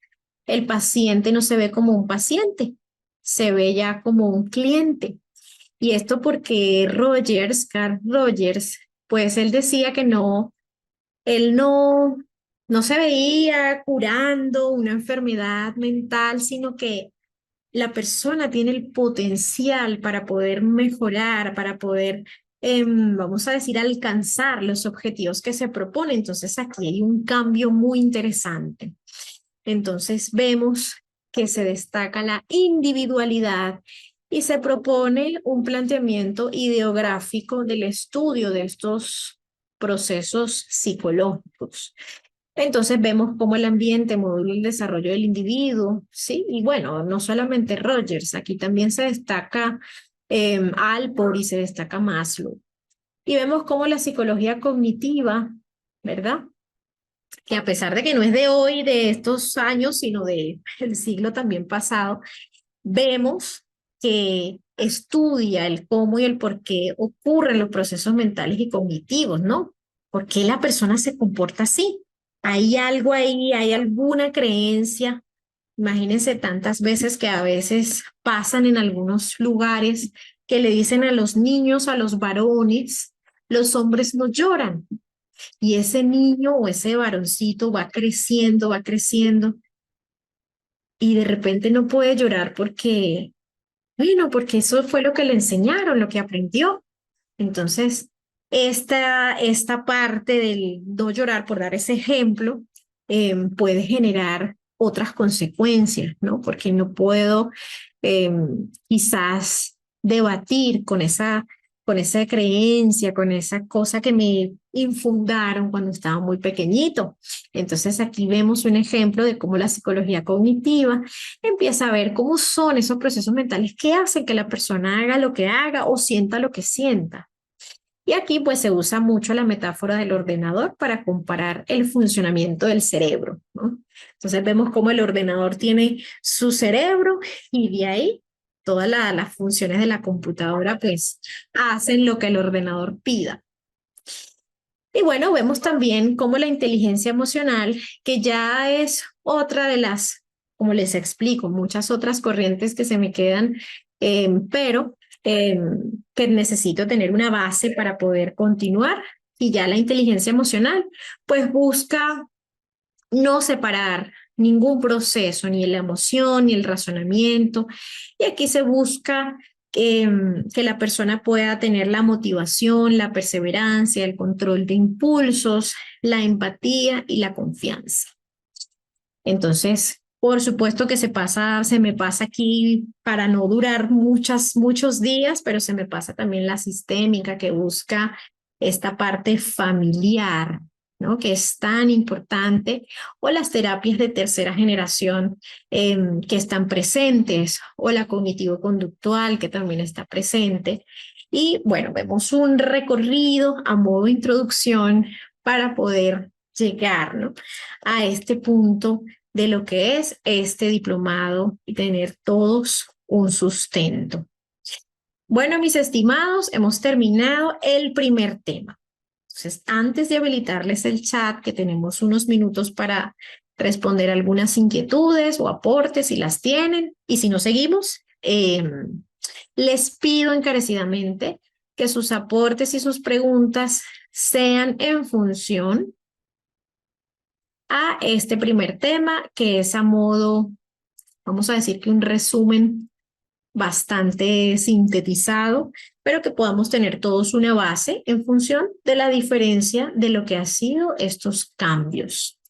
el paciente no se ve como un paciente, se ve ya como un cliente. Y esto porque Rogers, Carl Rogers, pues él decía que él no se veía curando una enfermedad mental, sino que la persona tiene el potencial para poder mejorar, para poder, vamos a decir, alcanzar los objetivos que se propone. Entonces aquí hay un cambio muy interesante. Entonces vemos que se destaca la individualidad y se propone un planteamiento ideográfico del estudio de estos procesos psicológicos. Entonces vemos cómo el ambiente modula el desarrollo del individuo, ¿sí? Y bueno, no solamente Rogers, aquí también se destaca Alport y se destaca Maslow. Y vemos cómo la psicología cognitiva, ¿verdad? Que a pesar de que no es de hoy, de estos años, sino del siglo también pasado, vemos que estudia el cómo y el por qué ocurren los procesos mentales y cognitivos, ¿no? ¿Por qué la persona se comporta así? ¿Hay algo ahí? ¿Hay alguna creencia? Imagínense tantas veces que a veces pasan en algunos lugares que le dicen a los niños, a los varones, los hombres no lloran. Y ese niño o ese varoncito va creciendo y de repente no puede llorar porque, bueno, porque eso fue lo que le enseñaron, lo que aprendió. Entonces, esta parte del no llorar, por dar ese ejemplo, puede generar otras consecuencias, ¿no? Porque no puedo quizás debatir con esa creencia, con esa cosa que me infundaron cuando estaba muy pequeñito. Entonces, aquí vemos un ejemplo de cómo la psicología cognitiva empieza a ver cómo son esos procesos mentales que hacen que la persona haga lo que haga o sienta lo que sienta. Y aquí pues se usa mucho la metáfora del ordenador para comparar el funcionamiento del cerebro, ¿no? Entonces vemos cómo el ordenador tiene su cerebro y de ahí todas las funciones de la computadora pues hacen lo que el ordenador pida. Y bueno, vemos también cómo la inteligencia emocional, que ya es otra de las, como les explico, muchas otras corrientes que se me quedan, pero que necesito tener una base para poder continuar. Y ya la inteligencia emocional, pues busca no separar ningún proceso, ni la emoción, ni el razonamiento. Y aquí se busca que la persona pueda tener la motivación, la perseverancia, el control de impulsos, la empatía y la confianza. Entonces, por supuesto que se me pasa aquí para no durar muchos días, pero se me pasa también la sistémica que busca esta parte familiar, ¿no? Que es tan importante, o las terapias de tercera generación que están presentes, o la cognitivo-conductual que también está presente. Y bueno, vemos un recorrido a modo de introducción para poder llegar, ¿no? A este punto de lo que es este diplomado y tener todos un sustento. Bueno, mis estimados, hemos terminado el primer tema. Entonces, antes de habilitarles el chat, que tenemos unos minutos para responder algunas inquietudes o aportes si las tienen, y si no seguimos, les pido encarecidamente que sus aportes y sus preguntas sean en función a este primer tema, que es a modo, vamos a decir que un resumen bastante sintetizado, pero que podamos tener todos una base en función de la diferencia de lo que han sido estos cambios.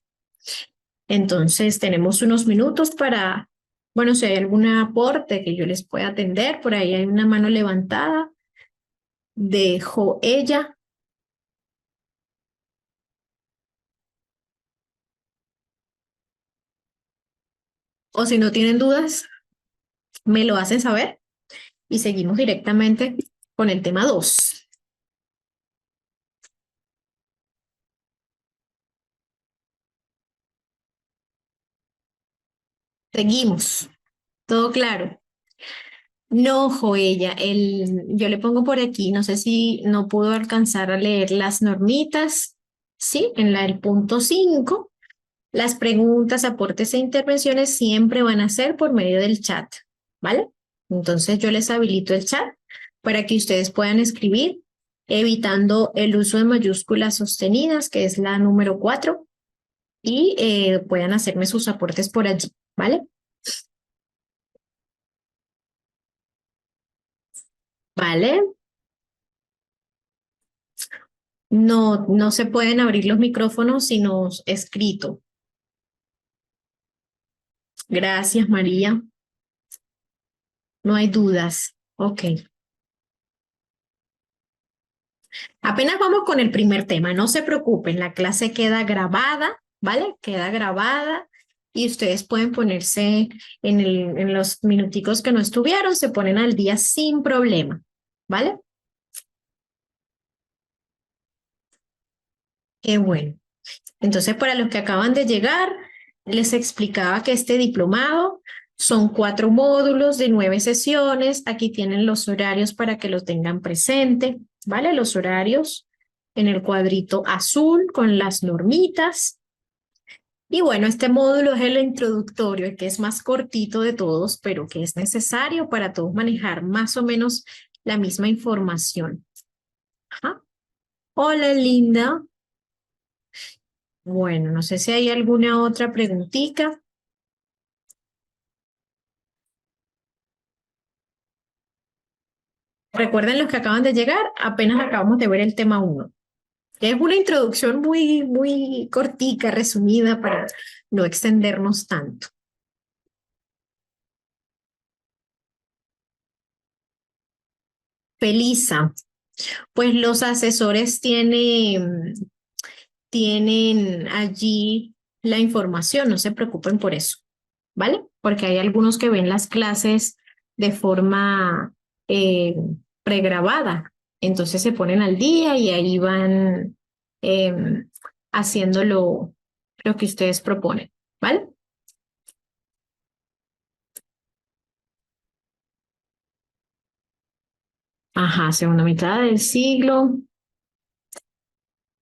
Entonces, tenemos unos minutos para, bueno, si hay algún aporte que yo les pueda atender, por ahí hay una mano levantada de Joella. O si no tienen dudas, me lo hacen saber y seguimos directamente con el tema 2. Seguimos. ¿Todo claro? No, Joella, yo le pongo por aquí, no sé si no pudo alcanzar a leer las normitas, ¿sí? En el punto 5, las preguntas, aportes e intervenciones siempre van a ser por medio del chat, ¿vale? Entonces yo les habilito el chat para que ustedes puedan escribir, evitando el uso de mayúsculas sostenidas, que es la número 4, y puedan hacerme sus aportes por allí, ¿vale? ¿Vale? No, no se pueden abrir los micrófonos sino escrito. Gracias, María. No hay dudas. Ok. Apenas vamos con el primer tema. No se preocupen, la clase queda grabada, ¿vale? Queda grabada y ustedes pueden ponerse en los minuticos que no estuvieron, se ponen al día sin problema, ¿vale? Qué bueno. Entonces, para los que acaban de llegar, les explicaba que este diplomado son 4 módulos de 9 sesiones. Aquí tienen los horarios para que los tengan presente, ¿vale? Los horarios en el cuadrito azul con las normitas. Y bueno, este módulo es el introductorio, el que es más cortito de todos, pero que es necesario para todos manejar más o menos la misma información. Ajá. Hola, Linda. Bueno, no sé si hay alguna otra preguntita. Recuerden los que acaban de llegar, apenas acabamos de ver el tema 1, que es una introducción muy, muy cortica, resumida para no extendernos tanto. Felisa, pues los asesores tienen allí la información, no se preocupen por eso, ¿vale? Porque hay algunos que ven las clases de forma eh, pregrabada, entonces se ponen al día y ahí van eh, haciendo lo que ustedes proponen, ¿vale? Ajá, segunda mitad del siglo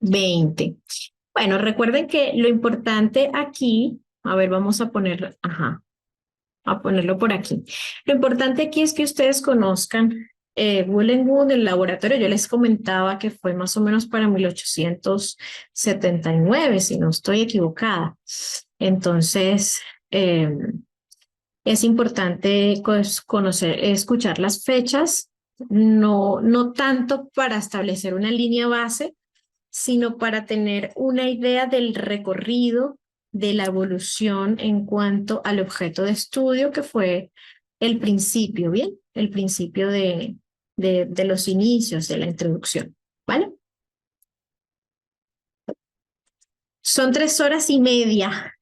XX. Bueno, recuerden que lo importante aquí, a ver, vamos a ponerlo, ajá, a ponerlo por aquí. Lo importante aquí es que ustedes conozcan Wood, el laboratorio. Yo les comentaba que fue más o menos para 1879, si no estoy equivocada. Entonces, es importante conocer, escuchar las fechas, no tanto para establecer una línea base, sino para tener una idea del recorrido de la evolución en cuanto al objeto de estudio, que fue el principio, ¿bien? El principio de los inicios de la introducción, ¿vale? Son 3 horas y media.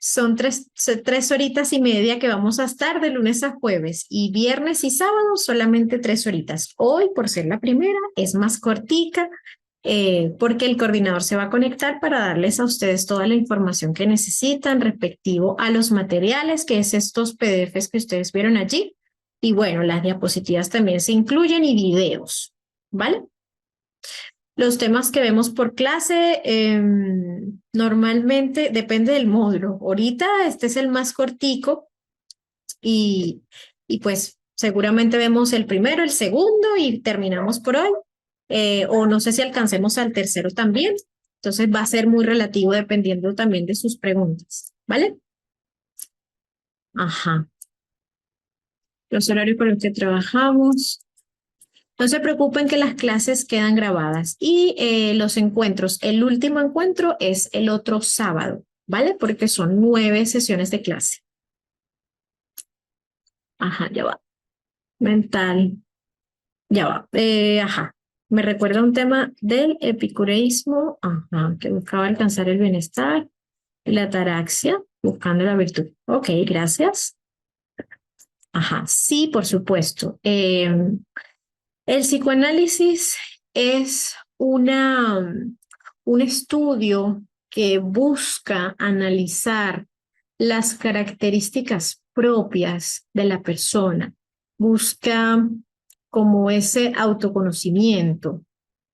Son 3 horitas y media que vamos a estar de lunes a jueves y viernes y sábado solamente 3 horitas. Hoy, por ser la primera, es más cortica porque el coordinador se va a conectar para darles a ustedes toda la información que necesitan respectivo a los materiales, que es estos PDFs que ustedes vieron allí. Y bueno, las diapositivas también se incluyen y videos, ¿vale? Los temas que vemos por clase normalmente depende del módulo. Ahorita este es el más cortico y, y pues seguramente vemos el primero, el segundo y terminamos por hoy. O no sé si alcancemos al tercero también. Entonces va a ser muy relativo dependiendo también de sus preguntas, ¿vale? Ajá. Los horarios con los que trabajamos. No se preocupen que las clases quedan grabadas y los encuentros, el último encuentro es el otro sábado, ¿vale? Porque son 9 sesiones de clase. Ajá, ya va. Mental, ya va. Ajá. Me recuerda un tema del epicureísmo, ajá, que buscaba alcanzar el bienestar y la ataraxia, buscando la virtud. Ok, gracias. Ajá, sí, por supuesto. El psicoanálisis es un estudio que busca analizar las características propias de la persona, busca como ese autoconocimiento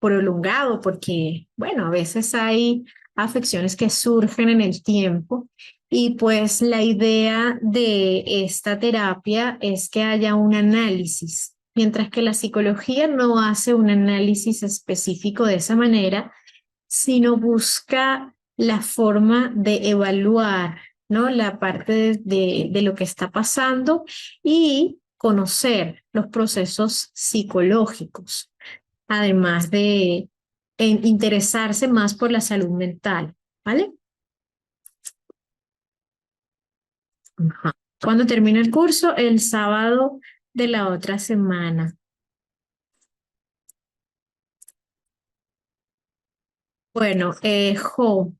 prolongado, porque, bueno, a veces hay afecciones que surgen en el tiempo y pues la idea de esta terapia es que haya un análisis, mientras que la psicología no hace un análisis específico de esa manera, sino busca la forma de evaluar, ¿no? La parte de lo que está pasando y conocer los procesos psicológicos, además de interesarse más por la salud mental, ¿vale? Ajá. ¿Cuándo termina el curso? El sábado de la otra semana. Bueno, Jo,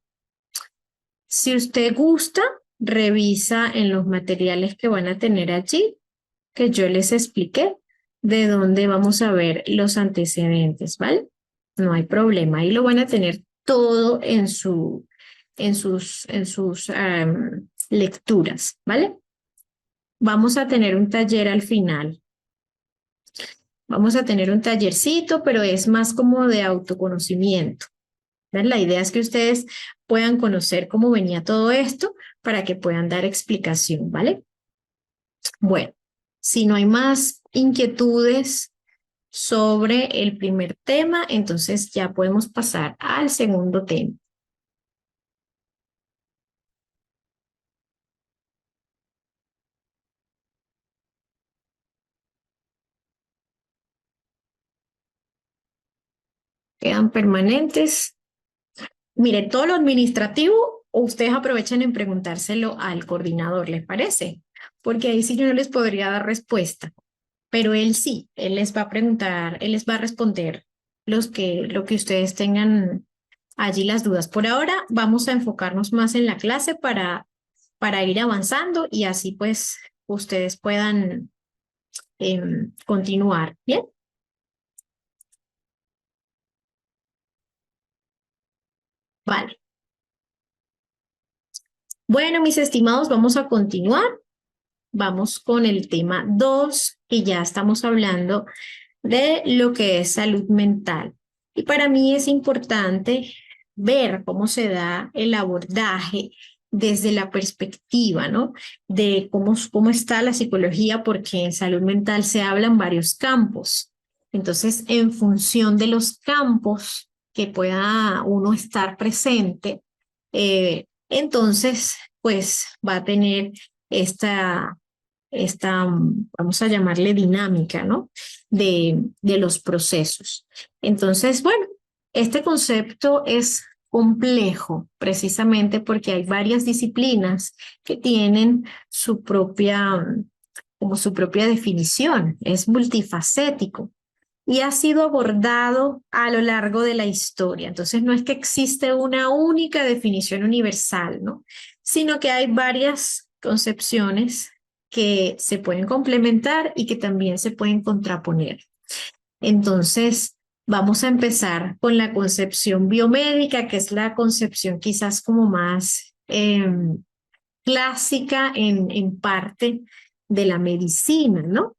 si usted gusta, revisa en los materiales que van a tener allí, que yo les expliqué, de dónde vamos a ver los antecedentes, ¿vale? No hay problema, ahí lo van a tener todo en sus lecturas, ¿vale? Vamos a tener un taller al final. Vamos a tener un tallercito, pero es más como de autoconocimiento. ¿Ven? La idea es que ustedes puedan conocer cómo venía todo esto para que puedan dar explicación, ¿vale? Bueno, si no hay más inquietudes sobre el primer tema, entonces ya podemos pasar al segundo tema. ¿Quedan permanentes? Mire, todo lo administrativo, ustedes aprovechan en preguntárselo al coordinador, ¿les parece? Porque ahí sí yo no les podría dar respuesta, pero él sí, él les va a preguntar, él les va a responder lo que ustedes tengan allí las dudas. Por ahora vamos a enfocarnos más en la clase para ir avanzando y así pues ustedes puedan continuar. ¿Bien? Vale. Bueno, mis estimados, vamos a continuar. Vamos con el tema 2 y ya estamos hablando de lo que es salud mental. Y para mí es importante ver cómo se da el abordaje desde la perspectiva, ¿no? De cómo está la psicología, porque en salud mental se hablan varios campos. Entonces, en función de los campos que pueda uno estar presente, entonces, pues va a tener esta, vamos a llamarle dinámica, ¿no? De los procesos. Entonces, bueno, este concepto es complejo precisamente porque hay varias disciplinas que tienen como su propia definición, es multifacético y ha sido abordado a lo largo de la historia. Entonces, no es que existe una única definición universal, ¿no? Sino que hay varias concepciones que se pueden complementar y que también se pueden contraponer. Entonces, Vamos a empezar con la concepción biomédica, que es la concepción quizás como más clásica en parte de la medicina, ¿no?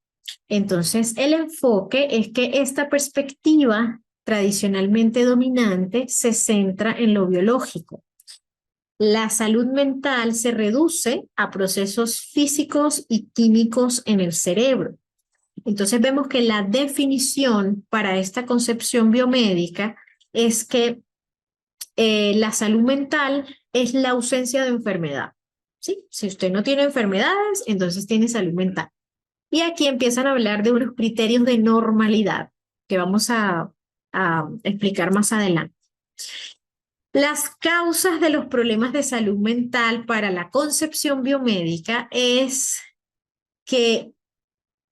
Entonces, el enfoque es que esta perspectiva tradicionalmente dominante se centra en lo biológico. La salud mental se reduce a procesos físicos y químicos en el cerebro. Entonces vemos que la definición para esta concepción biomédica es que la salud mental es la ausencia de enfermedad. ¿Sí? Si usted no tiene enfermedades, entonces tiene salud mental. Y aquí empiezan a hablar de unos criterios de normalidad que vamos a explicar más adelante. Las causas de los problemas de salud mental para la concepción biomédica es que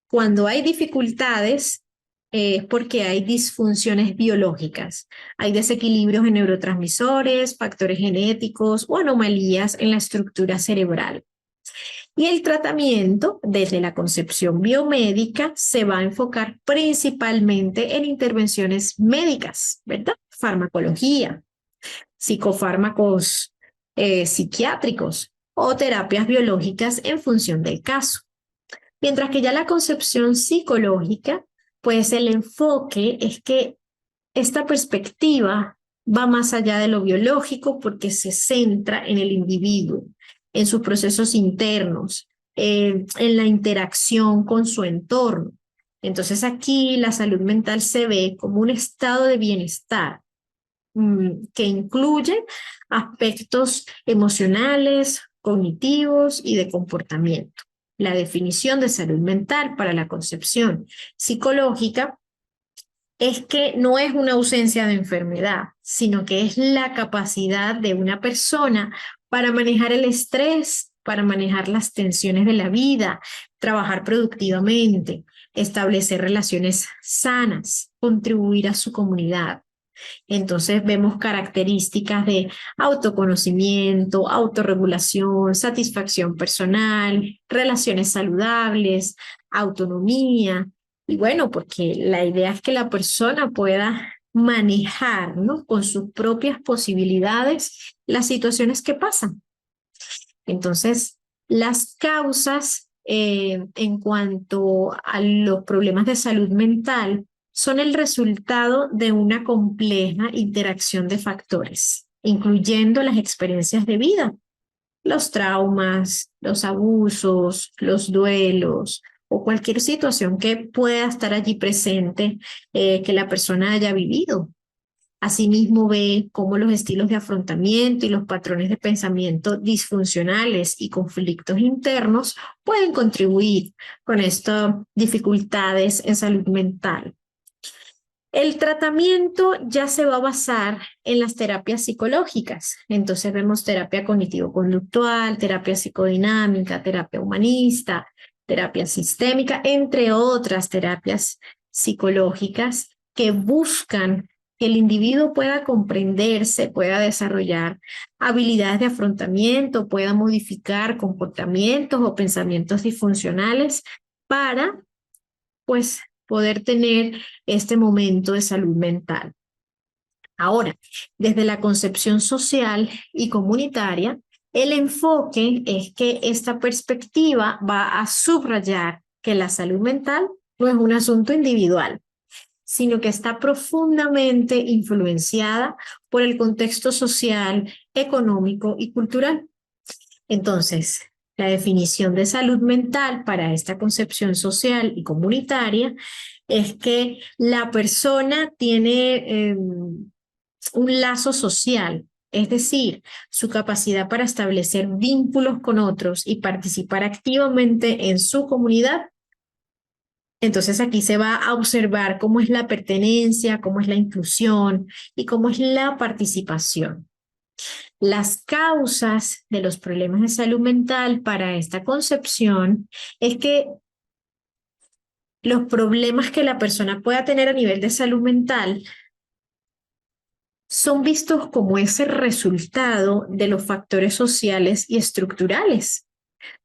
cuando hay dificultades es porque hay disfunciones biológicas, hay desequilibrios en neurotransmisores, factores genéticos o anomalías en la estructura cerebral. Y el tratamiento desde la concepción biomédica se va a enfocar principalmente en intervenciones médicas, ¿verdad? Farmacología, psicofármacos psiquiátricos o terapias biológicas en función del caso. Mientras que ya la concepción psicológica, pues el enfoque es que esta perspectiva va más allá de lo biológico porque se centra en el individuo, en sus procesos internos, en la interacción con su entorno. Entonces aquí la salud mental se ve como un estado de bienestar que incluye aspectos emocionales, cognitivos y de comportamiento. La definición de salud mental para la concepción psicológica es que no es una ausencia de enfermedad, sino que es la capacidad de una persona para manejar el estrés, para manejar las tensiones de la vida, trabajar productivamente, establecer relaciones sanas, contribuir a su comunidad. Entonces vemos características de autoconocimiento, autorregulación, satisfacción personal, relaciones saludables, autonomía. Y bueno, porque la idea es que la persona pueda manejar, ¿no? Con sus propias posibilidades las situaciones que pasan. Entonces, las causas en cuanto a los problemas de salud mental son el resultado de una compleja interacción de factores, incluyendo las experiencias de vida, los traumas, los abusos, los duelos o cualquier situación que pueda estar allí presente que la persona haya vivido. Asimismo, ve cómo los estilos de afrontamiento y los patrones de pensamiento disfuncionales y conflictos internos pueden contribuir con estas dificultades en salud mental. El tratamiento ya se va a basar en las terapias psicológicas. Entonces vemos terapia cognitivo-conductual, terapia psicodinámica, terapia humanista, terapia sistémica, entre otras terapias psicológicas que buscan que el individuo pueda comprenderse, pueda desarrollar habilidades de afrontamiento, pueda modificar comportamientos o pensamientos disfuncionales para, pues, poder tener este momento de salud mental. Ahora, desde la concepción social y comunitaria, el enfoque es que esta perspectiva va a subrayar que la salud mental no es un asunto individual, sino que está profundamente influenciada por el contexto social, económico y cultural. Entonces, la definición de salud mental para esta concepción social y comunitaria es que la persona tiene un lazo social, es decir, su capacidad para establecer vínculos con otros y participar activamente en su comunidad. Entonces aquí se va a observar cómo es la pertenencia, cómo es la inclusión y cómo es la participación. Las causas de los problemas de salud mental para esta concepción es que los problemas que la persona pueda tener a nivel de salud mental son vistos como ese resultado de los factores sociales y estructurales,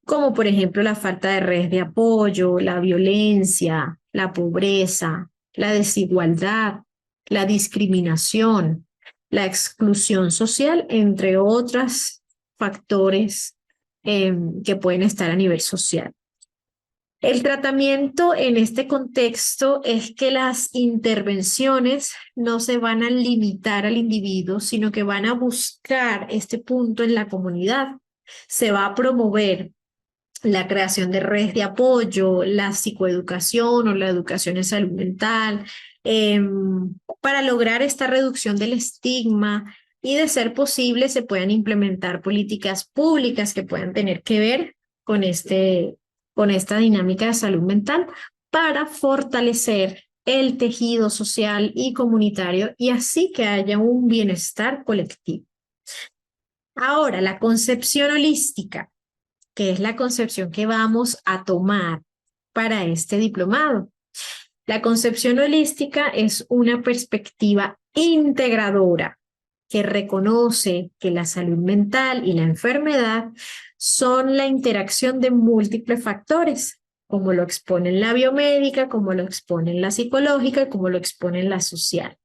como por ejemplo la falta de redes de apoyo, la violencia, la pobreza, la desigualdad, la discriminación, la exclusión social, entre otros factores que pueden estar a nivel social. El tratamiento en este contexto es que las intervenciones no se van a limitar al individuo, sino que van a buscar este punto en la comunidad. Se va a promover la creación de redes de apoyo, la psicoeducación o la educación en salud mental, eh, para lograr esta reducción del estigma y, de ser posible, se puedan implementar políticas públicas que puedan tener que ver con, con esta dinámica de salud mental para fortalecer el tejido social y comunitario y así que haya un bienestar colectivo. Ahora, la concepción holística, que es la concepción que vamos a tomar para este diplomado. La concepción holística es una perspectiva integradora que reconoce que la salud mental y la enfermedad son la interacción de múltiples factores, como lo exponen la biomédica, como lo exponen la psicológica, como lo exponen la social.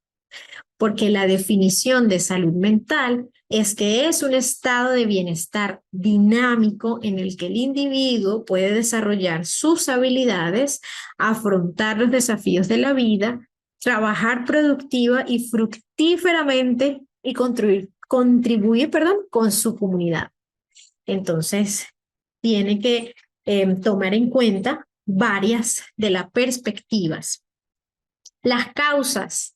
Porque la definición de salud mental es que es un estado de bienestar dinámico en el que el individuo puede desarrollar sus habilidades, afrontar los desafíos de la vida, trabajar productiva y fructíferamente y contribuir con su comunidad. Entonces, tiene que tomar en cuenta varias de las perspectivas. Las causas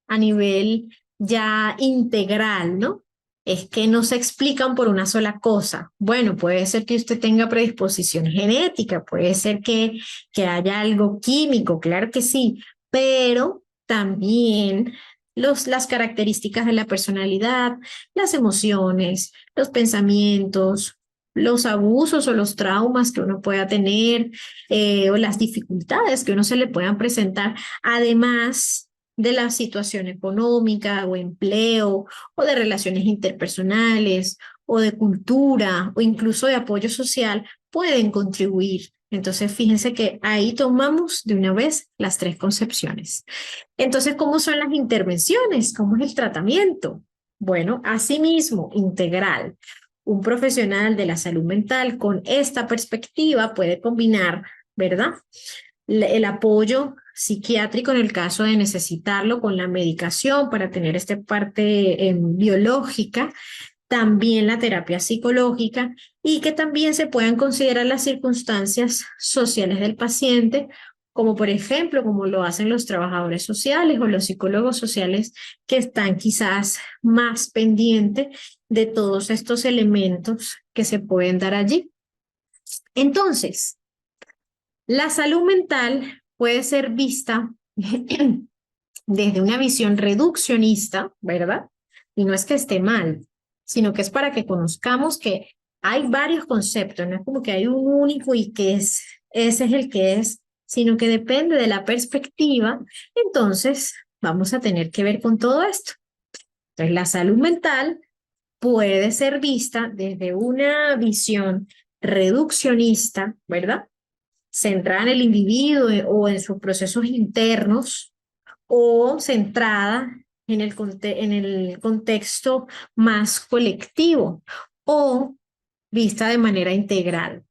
a nivel ya integral, ¿no? Es que no se explican por una sola cosa. Bueno, puede ser que usted tenga predisposición genética, puede ser que haya algo químico, claro que sí, pero también las características de la personalidad, las emociones, los pensamientos, los abusos o los traumas que uno pueda tener, o las dificultades que uno se le puedan presentar, además de la situación económica o empleo o de relaciones interpersonales o de cultura o incluso de apoyo social, pueden contribuir. Entonces, fíjense que ahí tomamos de una vez las tres concepciones. Entonces, ¿cómo son las intervenciones? ¿Cómo es el tratamiento? Bueno, asimismo, integral. Un profesional de la salud mental con esta perspectiva puede combinar, ¿verdad?, el apoyo psiquiátrico en el caso de necesitarlo, con la medicación para tener esta parte biológica, también la terapia psicológica, y que también se puedan considerar las circunstancias sociales del paciente, como por ejemplo, como lo hacen los trabajadores sociales o los psicólogos sociales, que están quizás más pendientes de todos estos elementos que se pueden dar allí. Entonces, la salud mental puede ser vista desde una visión reduccionista, ¿verdad? Y no es que esté mal, sino que es para que conozcamos que hay varios conceptos, no es como que hay un único y que ese es el que es, sino que depende de la perspectiva. Entonces, vamos a tener que ver con todo esto. Entonces, la salud mental puede ser vista desde una visión reduccionista, ¿verdad?, centrada en el individuo o en sus procesos internos, o centrada en el contexto más colectivo, o vista de manera integral.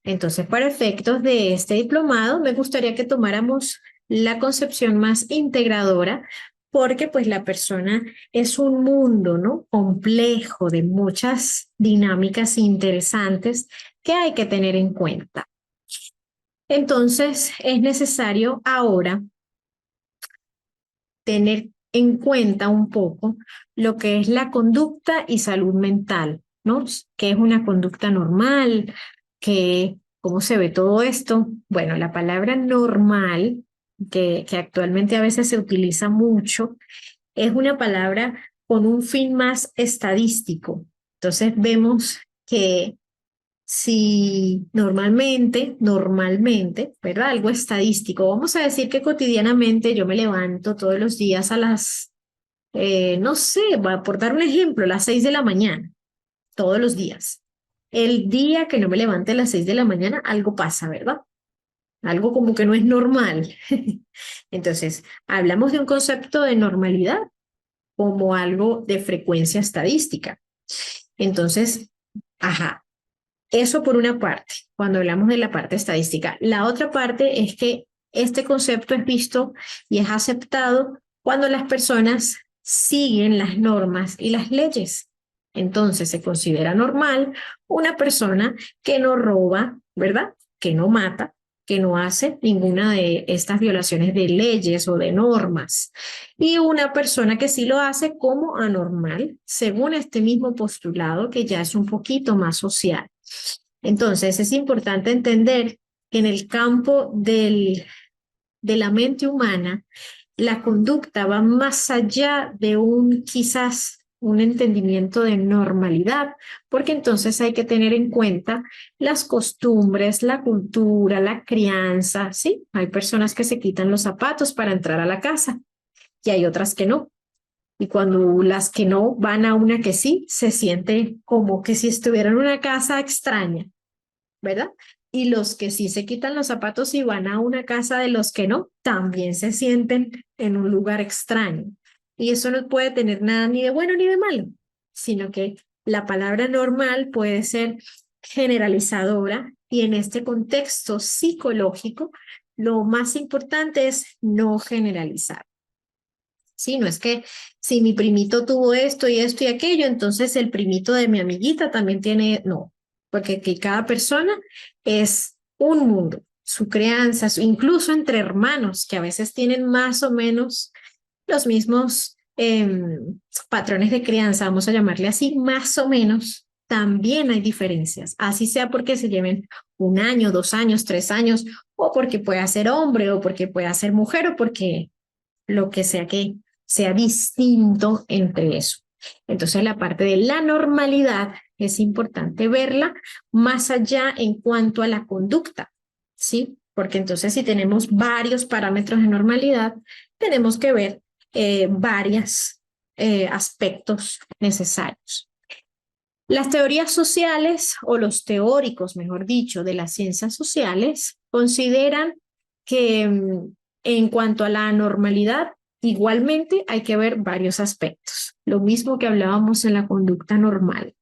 Entonces, para efectos de este diplomado, me gustaría que tomáramos la concepción más integradora, porque pues la persona es un mundo, ¿no?, complejo de muchas dinámicas interesantes que hay que tener en cuenta. Entonces, es necesario ahora tener en cuenta un poco lo que es la conducta y salud mental, ¿no? ¿Qué es una conducta normal? ¿Cómo se ve todo esto? Bueno, la palabra normal, que actualmente a veces se utiliza mucho, es una palabra con un fin más estadístico. Entonces vemos que si normalmente, ¿verdad? Algo estadístico. Vamos a decir que cotidianamente yo me levanto todos los días a las, no sé, por dar un ejemplo, a las 6 de la mañana, todos los días. El día que no me levante a las 6 de la mañana, algo pasa, ¿verdad? algo como que no es normal. Entonces, hablamos de un concepto de normalidad como algo de frecuencia estadística. Entonces, ajá, eso por una parte, cuando hablamos de la parte estadística. La otra parte es que este concepto es visto y es aceptado cuando las personas siguen las normas y las leyes. Entonces se considera normal una persona que no roba, ¿verdad? Que no mata, que no hace ninguna de estas violaciones de leyes o de normas. Y una persona que sí lo hace como anormal, según este mismo postulado que ya es un poquito más social. Entonces, es importante entender que en el campo de la mente humana, la conducta va más allá de quizás un entendimiento de normalidad, porque entonces hay que tener en cuenta las costumbres, la cultura, la crianza, ¿sí? Hay personas que se quitan los zapatos para entrar a la casa y hay otras que no. Y cuando las que no van a una que sí, se siente como que si estuvieran en una casa extraña, ¿verdad? Y los que sí se quitan los zapatos y van a una casa de los que no, también se sienten en un lugar extraño. Y eso no puede tener nada ni de bueno ni de malo, sino que la palabra normal puede ser generalizadora y en este contexto psicológico, lo más importante es no generalizar. Sí, no es que si mi primito tuvo esto y esto y aquello, entonces el primito de mi amiguita también tiene, no, porque que cada persona es un mundo, su crianza, incluso entre hermanos, que a veces tienen más o menos los mismos patrones de crianza, vamos a llamarle así, más o menos, también hay diferencias, así sea porque se lleven 1 año, 2 años, 3 años, o porque pueda ser hombre, o porque pueda ser mujer, o porque lo que sea distinto entre eso. Entonces, la parte de la normalidad es importante verla más allá en cuanto a la conducta, ¿sí? Porque entonces si tenemos varios parámetros de normalidad, tenemos que ver varios aspectos necesarios. Las teorías sociales o los teóricos, mejor dicho, de las ciencias sociales consideran que en cuanto a la normalidad, igualmente hay que ver varios aspectos, lo mismo que hablábamos en la conducta normal.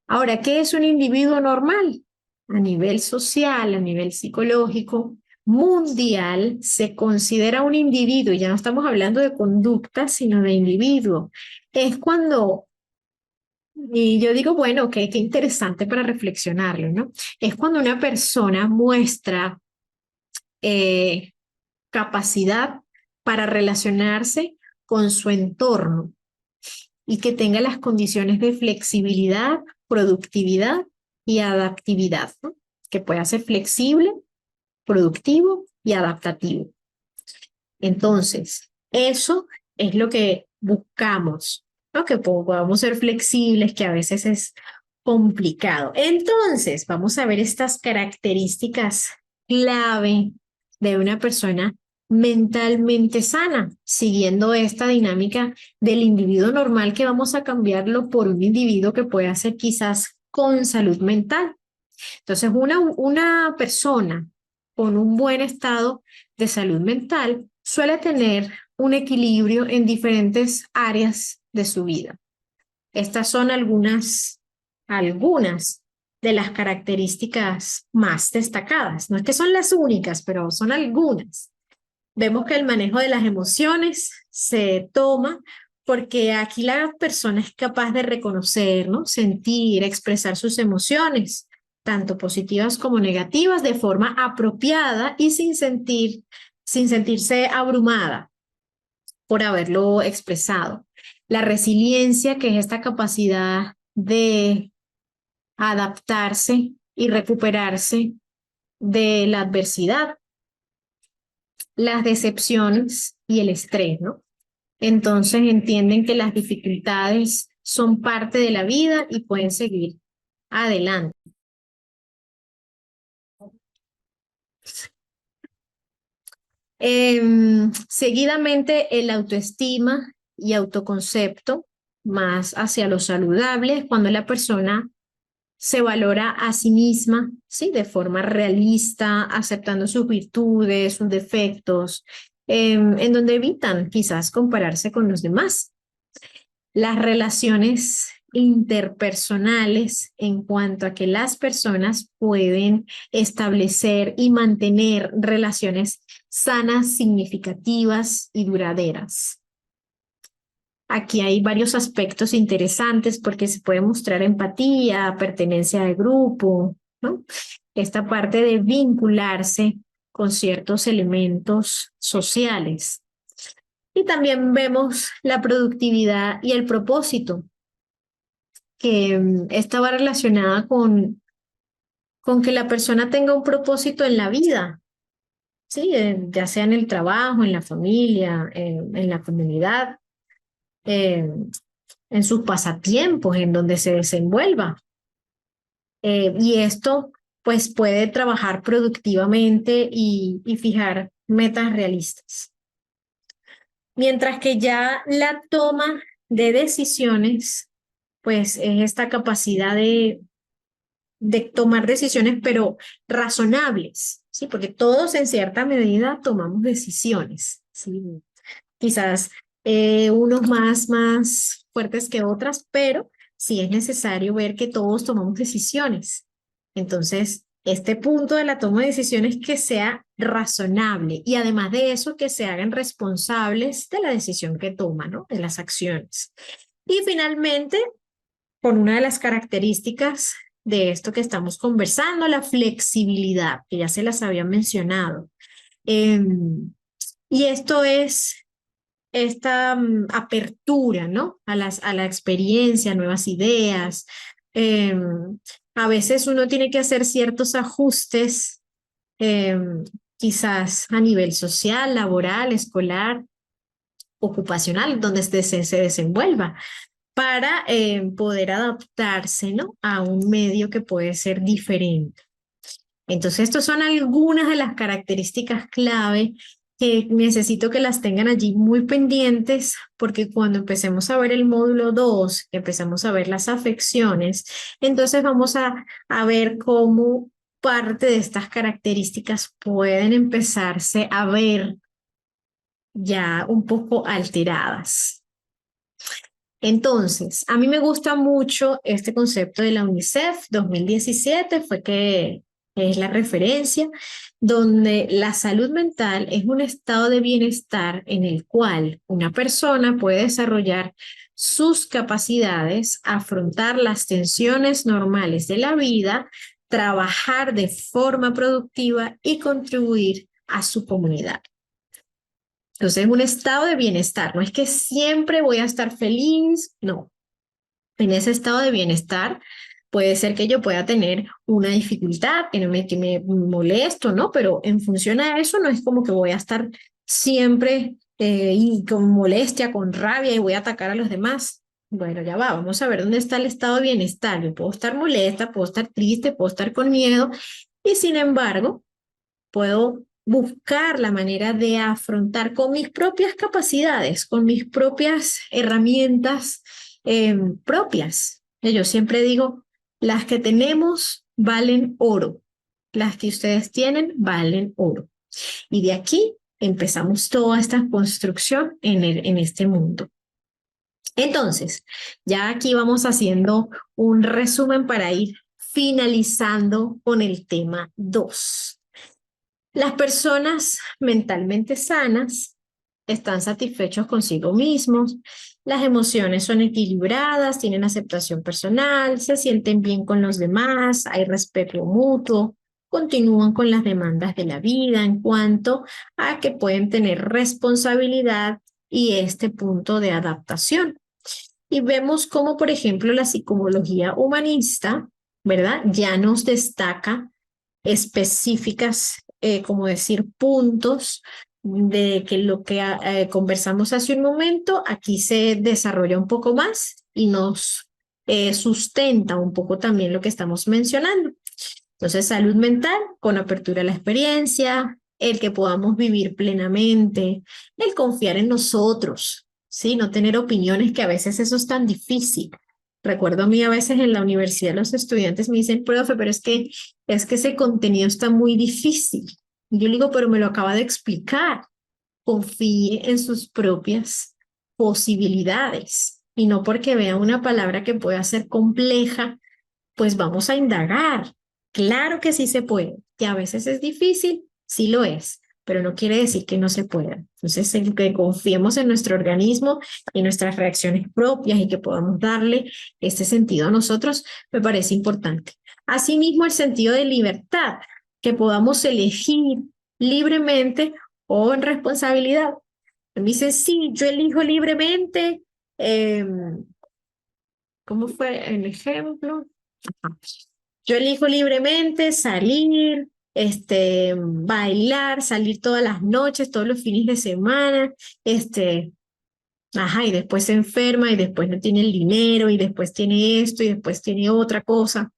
Ahora, ¿qué es un individuo normal? A nivel social, a nivel psicológico, mundial, se considera un individuo, y ya no estamos hablando de conducta, sino de individuo. Es cuando y yo digo, bueno, qué interesante para reflexionarlo, ¿no? Es cuando una persona muestra eh, capacidad para relacionarse con su entorno y que tenga las condiciones de flexibilidad, productividad y adaptividad, ¿no? Que pueda ser flexible, productivo y adaptativo. Entonces, eso es lo que buscamos, ¿no? Que podamos ser flexibles, que a veces es complicado. Entonces, vamos a ver estas características clave de una persona mentalmente sana, siguiendo esta dinámica del individuo normal que vamos a cambiarlo por un individuo que pueda ser quizás con salud mental. Entonces, una persona con un buen estado de salud mental suele tener un equilibrio en diferentes áreas de su vida. Estas son algunas de las características más destacadas. No es que son las únicas, pero son algunas. Vemos que el manejo de las emociones se toma porque aquí la persona es capaz de reconocer, ¿no? Sentir, expresar sus emociones, tanto positivas como negativas, de forma apropiada y sin sentirse abrumada por haberlo expresado. La resiliencia, que es esta capacidad de adaptarse y recuperarse de la adversidad, las decepciones y el estrés, ¿no? Entonces entienden que las dificultades son parte de la vida y pueden seguir adelante. Seguidamente, el autoestima y autoconcepto, más hacia lo saludable, cuando la persona se valora a sí misma, ¿sí? De forma realista, aceptando sus virtudes, sus defectos, en donde evitan quizás compararse con los demás. Las relaciones interpersonales en cuanto a que las personas pueden establecer y mantener relaciones sanas, significativas y duraderas. Aquí hay varios aspectos interesantes porque se puede mostrar empatía, pertenencia de grupo, ¿no? Esta parte de vincularse con ciertos elementos sociales. Y también vemos la productividad y el propósito, que estaba relacionada con que la persona tenga un propósito en la vida, ¿sí? Ya sea en el trabajo, en la familia, en la comunidad, eh, en sus pasatiempos, en donde se desenvuelva. Y esto pues puede trabajar productivamente y fijar metas realistas. Mientras que ya la toma de decisiones, pues es esta capacidad de tomar decisiones, pero razonables, ¿sí? Porque todos en cierta medida tomamos decisiones, ¿sí? Quizás unos más fuertes que otras, pero sí es necesario ver que todos tomamos decisiones. Entonces, este punto de la toma de decisiones que sea razonable y además de eso, que se hagan responsables de la decisión que toman, ¿no? De las acciones. Y finalmente, con una de las características de esto que estamos conversando, la flexibilidad, que ya se las había mencionado. Y esto es esta apertura, ¿no? A la experiencia, a nuevas ideas. Eh, a veces uno tiene que hacer ciertos ajustes, eh, quizás a nivel social, laboral, escolar, ocupacional, donde se desenvuelva para poder adaptarse, ¿no? A un medio que puede ser diferente. Entonces, estas son algunas de las características clave que necesito que las tengan allí muy pendientes, porque cuando empecemos a ver el módulo 2, empezamos a ver las afecciones, entonces vamos a ver cómo parte de estas características pueden empezarse a ver ya un poco alteradas. Entonces, a mí me gusta mucho este concepto de la UNICEF 2017, fue que es la referencia, donde la salud mental es un estado de bienestar en el cual una persona puede desarrollar sus capacidades, afrontar las tensiones normales de la vida, trabajar de forma productiva y contribuir a su comunidad. Entonces, un estado de bienestar, no es que siempre voy a estar feliz, no. En ese estado de bienestar puede ser que yo pueda tener una dificultad, que me molesto, ¿no? Pero en función a eso no es como que voy a estar siempre y con molestia, con rabia y voy a atacar a los demás. Bueno, ya va, vamos a ver dónde está el estado de bienestar. Yo puedo estar molesta, puedo estar triste, puedo estar con miedo y sin embargo puedo buscar la manera de afrontar con mis propias capacidades, con mis propias herramientas propias. Yo siempre digo, las que tenemos valen oro, las que ustedes tienen valen oro. Y de aquí empezamos toda esta construcción en este mundo. Entonces, ya aquí vamos haciendo un resumen para ir finalizando con el tema 2. Las personas mentalmente sanas están satisfechos consigo mismos, las emociones son equilibradas, tienen aceptación personal, se sienten bien con los demás, hay respeto mutuo, continúan con las demandas de la vida en cuanto a que pueden tener responsabilidad y este punto de adaptación. Y vemos cómo, por ejemplo, la psicología humanista, ¿verdad? Ya nos destaca específicas, como decir, puntos de que lo que conversamos hace un momento, aquí se desarrolla un poco más y nos sustenta un poco también lo que estamos mencionando. Entonces, salud mental con apertura a la experiencia, el que podamos vivir plenamente, el confiar en nosotros, ¿sí? No tener opiniones, que a veces eso es tan difícil. Recuerdo a mí a veces en la universidad los estudiantes me dicen, profe, pero es que ese contenido está muy difícil. Y yo le digo, pero me lo acaba de explicar. Confíe en sus propias posibilidades y no porque vea una palabra que pueda ser compleja, pues vamos a indagar. Claro que sí se puede, que a veces es difícil, sí lo es, pero no quiere decir que no se pueda. Entonces, en que confiemos en nuestro organismo y nuestras reacciones propias y que podamos darle este sentido a nosotros, me parece importante. Asimismo, el sentido de libertad, que podamos elegir libremente o en responsabilidad. Me dicen, sí, yo elijo libremente. Eh, ¿Cómo fue el ejemplo? Ajá. Yo elijo libremente salir, bailar, salir todas las noches, todos los fines de semana, ajá, y después se enferma y después no tiene el dinero y después tiene esto y después tiene otra cosa.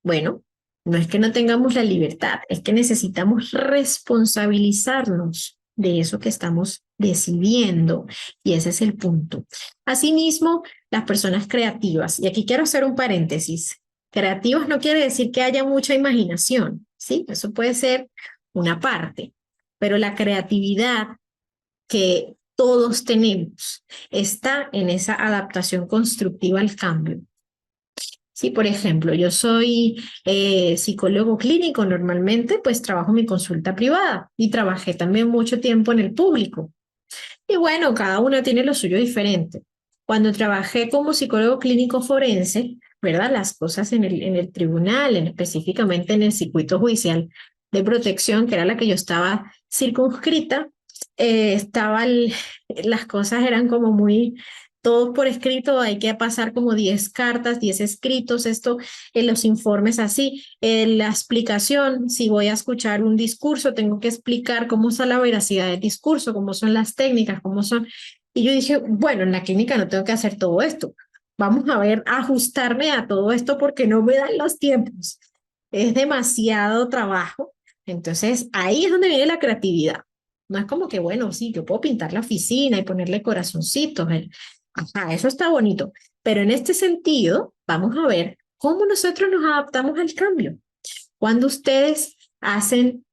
Bueno, no es que no tengamos la libertad, es que necesitamos responsabilizarnos de eso que estamos decidiendo y ese es el punto. Asimismo, las personas creativas, y aquí quiero hacer un paréntesis, creativos no quiere decir que haya mucha imaginación, ¿sí? Eso puede ser una parte, pero la creatividad que todos tenemos está en esa adaptación constructiva al cambio. Sí, por ejemplo, yo soy psicólogo clínico normalmente, pues trabajo en mi consulta privada y trabajé también mucho tiempo en el público. Y bueno, cada uno tiene lo suyo diferente. Cuando trabajé como psicólogo clínico forense, ¿verdad? Las cosas en el tribunal, específicamente en el circuito judicial de protección, que era la que yo estaba circunscrita, las cosas eran como muy, todo por escrito, hay que pasar como 10 cartas, 10 escritos, esto en los informes así, la explicación, si voy a escuchar un discurso, tengo que explicar cómo está la veracidad del discurso, cómo son las técnicas, cómo son. Y yo dije, bueno, en la clínica no tengo que hacer todo esto. Vamos a ver, ajustarme a todo esto porque no me dan los tiempos. Es demasiado trabajo. Entonces, ahí es donde viene la creatividad. No es como que, bueno, sí, yo puedo pintar la oficina y ponerle corazoncitos. Ajá, eso está bonito. Pero en este sentido, vamos a ver cómo nosotros nos adaptamos al cambio. Cuando ustedes hacen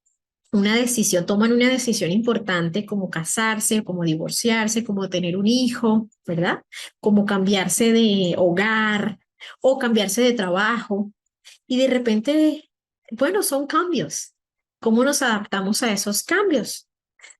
una decisión, toman una decisión importante como casarse, como divorciarse, como tener un hijo, ¿verdad? Como cambiarse de hogar o cambiarse de trabajo. Y de repente, bueno, son cambios. ¿Cómo nos adaptamos a esos cambios?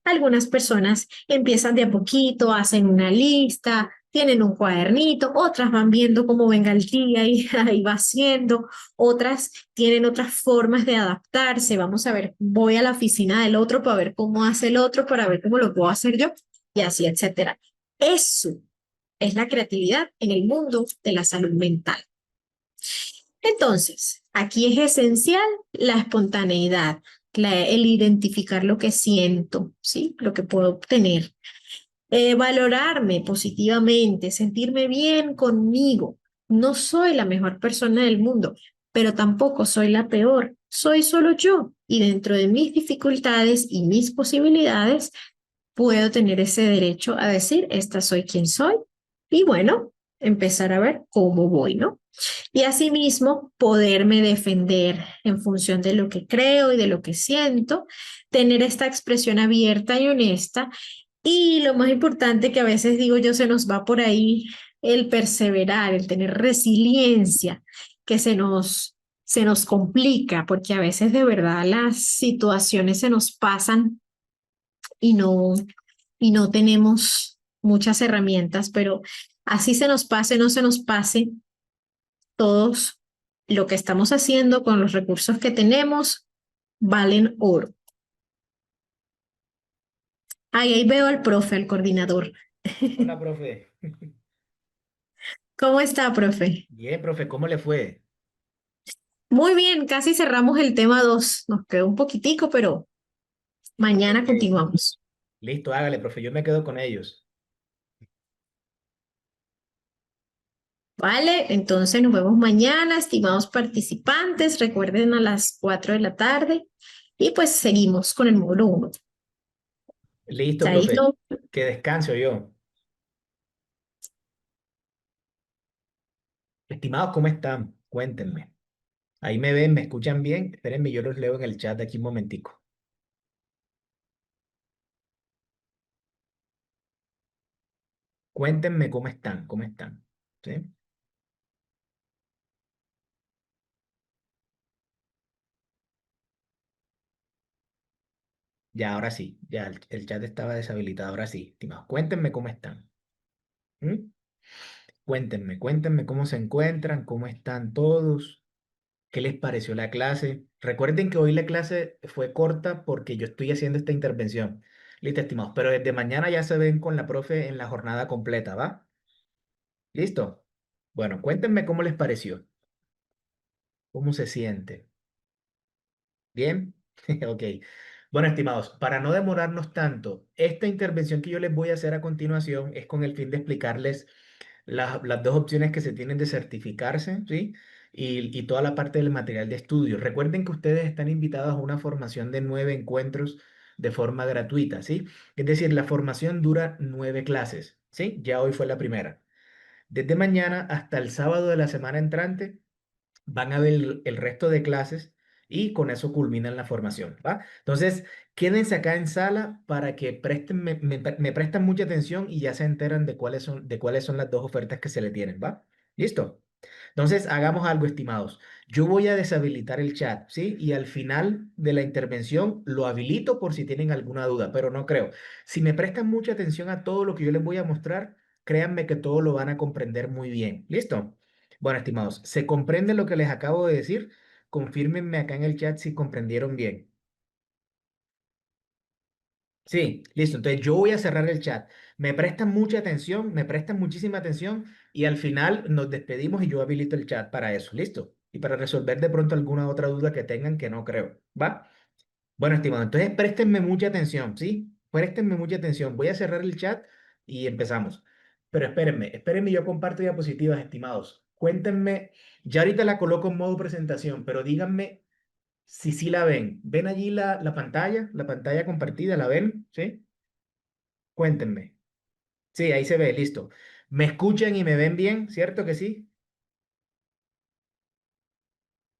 Algunas personas empiezan de a poquito, hacen una lista, tienen un cuadernito, otras van viendo cómo venga el día y ahí va haciendo, otras tienen otras formas de adaptarse. Vamos a ver, voy a la oficina del otro para ver cómo hace el otro, para ver cómo lo puedo hacer yo y así, etcétera. Eso es la creatividad en el mundo de la salud mental. Entonces, aquí es esencial la espontaneidad, el identificar lo que siento, ¿sí? Lo que puedo obtener. Valorarme positivamente, sentirme bien conmigo. No soy la mejor persona del mundo, pero tampoco soy la peor. Soy solo yo y dentro de mis dificultades y mis posibilidades puedo tener ese derecho a decir, esta soy quien soy y bueno, empezar a ver cómo voy, ¿no? Y asimismo, poderme defender en función de lo que creo y de lo que siento, tener esta expresión abierta y honesta. Y lo más importante que a veces digo yo, se nos va por ahí el perseverar, el tener resiliencia, que se nos complica, porque a veces de verdad las situaciones se nos pasan y no tenemos muchas herramientas, pero así se nos pase, no se nos pase, todos lo que estamos haciendo con los recursos que tenemos valen oro. Ay, ahí veo al profe, al coordinador. Hola, profe. ¿Cómo está, profe? Bien, profe, ¿cómo le fue? Muy bien, casi cerramos el tema 2. Nos quedó un poquitico, pero mañana Ok, continuamos. listo, hágale, profe, yo me quedo con ellos. Vale, entonces nos vemos mañana, estimados participantes. Recuerden a las 4 de la tarde y pues seguimos con el módulo 1. Listo, profe, Chaito. que descanse yo. Estimados, ¿cómo están? Cuéntenme. Ahí me ven, me escuchan bien. Espérenme, yo los leo en el chat de aquí un momentico. Cuéntenme cómo están, cómo están. ¿Sí? Ya, ahora sí, ya el chat estaba deshabilitado, ahora sí. Estimados, cuéntenme cómo están. ¿Mm? Cuéntenme cómo se encuentran, cómo están todos, qué les pareció la clase. Recuerden que hoy la clase fue corta porque yo estoy haciendo esta intervención. Listo, estimados, pero desde mañana ya se ven con la profe en la jornada completa, ¿va? ¿Listo? Bueno, cuéntenme cómo les pareció, cómo se siente. ¿Bien? Ok. Bueno, estimados, para no demorarnos tanto, esta intervención que yo les voy a hacer a continuación es con el fin de explicarles las dos opciones que se tienen de certificarse, ¿sí? Y toda la parte del material de estudio. Recuerden que ustedes están invitados a una formación de 9 encuentros de forma gratuita, ¿sí? Es decir, la formación dura 9 clases, ¿sí? Ya hoy fue la primera. Desde mañana hasta el sábado de la semana entrante van a ver el resto de clases y con eso culminan la formación, ¿va? Entonces, quédense acá en sala para que me prestan mucha atención y ya se enteran de cuáles son las dos ofertas que se le tienen, ¿va? ¿Listo? Entonces, hagamos algo, estimados. Yo voy a deshabilitar el chat, ¿sí? Y al final de la intervención lo habilito por si tienen alguna duda, pero no creo. Si me prestan mucha atención a todo lo que yo les voy a mostrar, créanme que todo lo van a comprender muy bien. ¿Listo? Bueno, estimados, ¿se comprende lo que les acabo de decir? Confírmenme acá en el chat si comprendieron bien. Sí, listo. Entonces yo voy a cerrar el chat. Me prestan mucha atención, me prestan muchísima atención y al final nos despedimos y yo habilito el chat para eso. ¿Listo? Y para resolver de pronto alguna otra duda que tengan que no creo. ¿Va? Bueno, estimado, entonces préstenme mucha atención, ¿sí? Préstenme mucha atención. Voy a cerrar el chat y empezamos. Pero espérenme, yo comparto diapositivas, estimados. Cuéntenme, ya ahorita la coloco en modo presentación, pero díganme si sí la ven. ¿Ven allí la pantalla compartida? ¿La ven? ¿Sí? Cuéntenme. Sí, ahí se ve, listo. ¿Me escuchan y me ven bien? ¿Cierto que sí?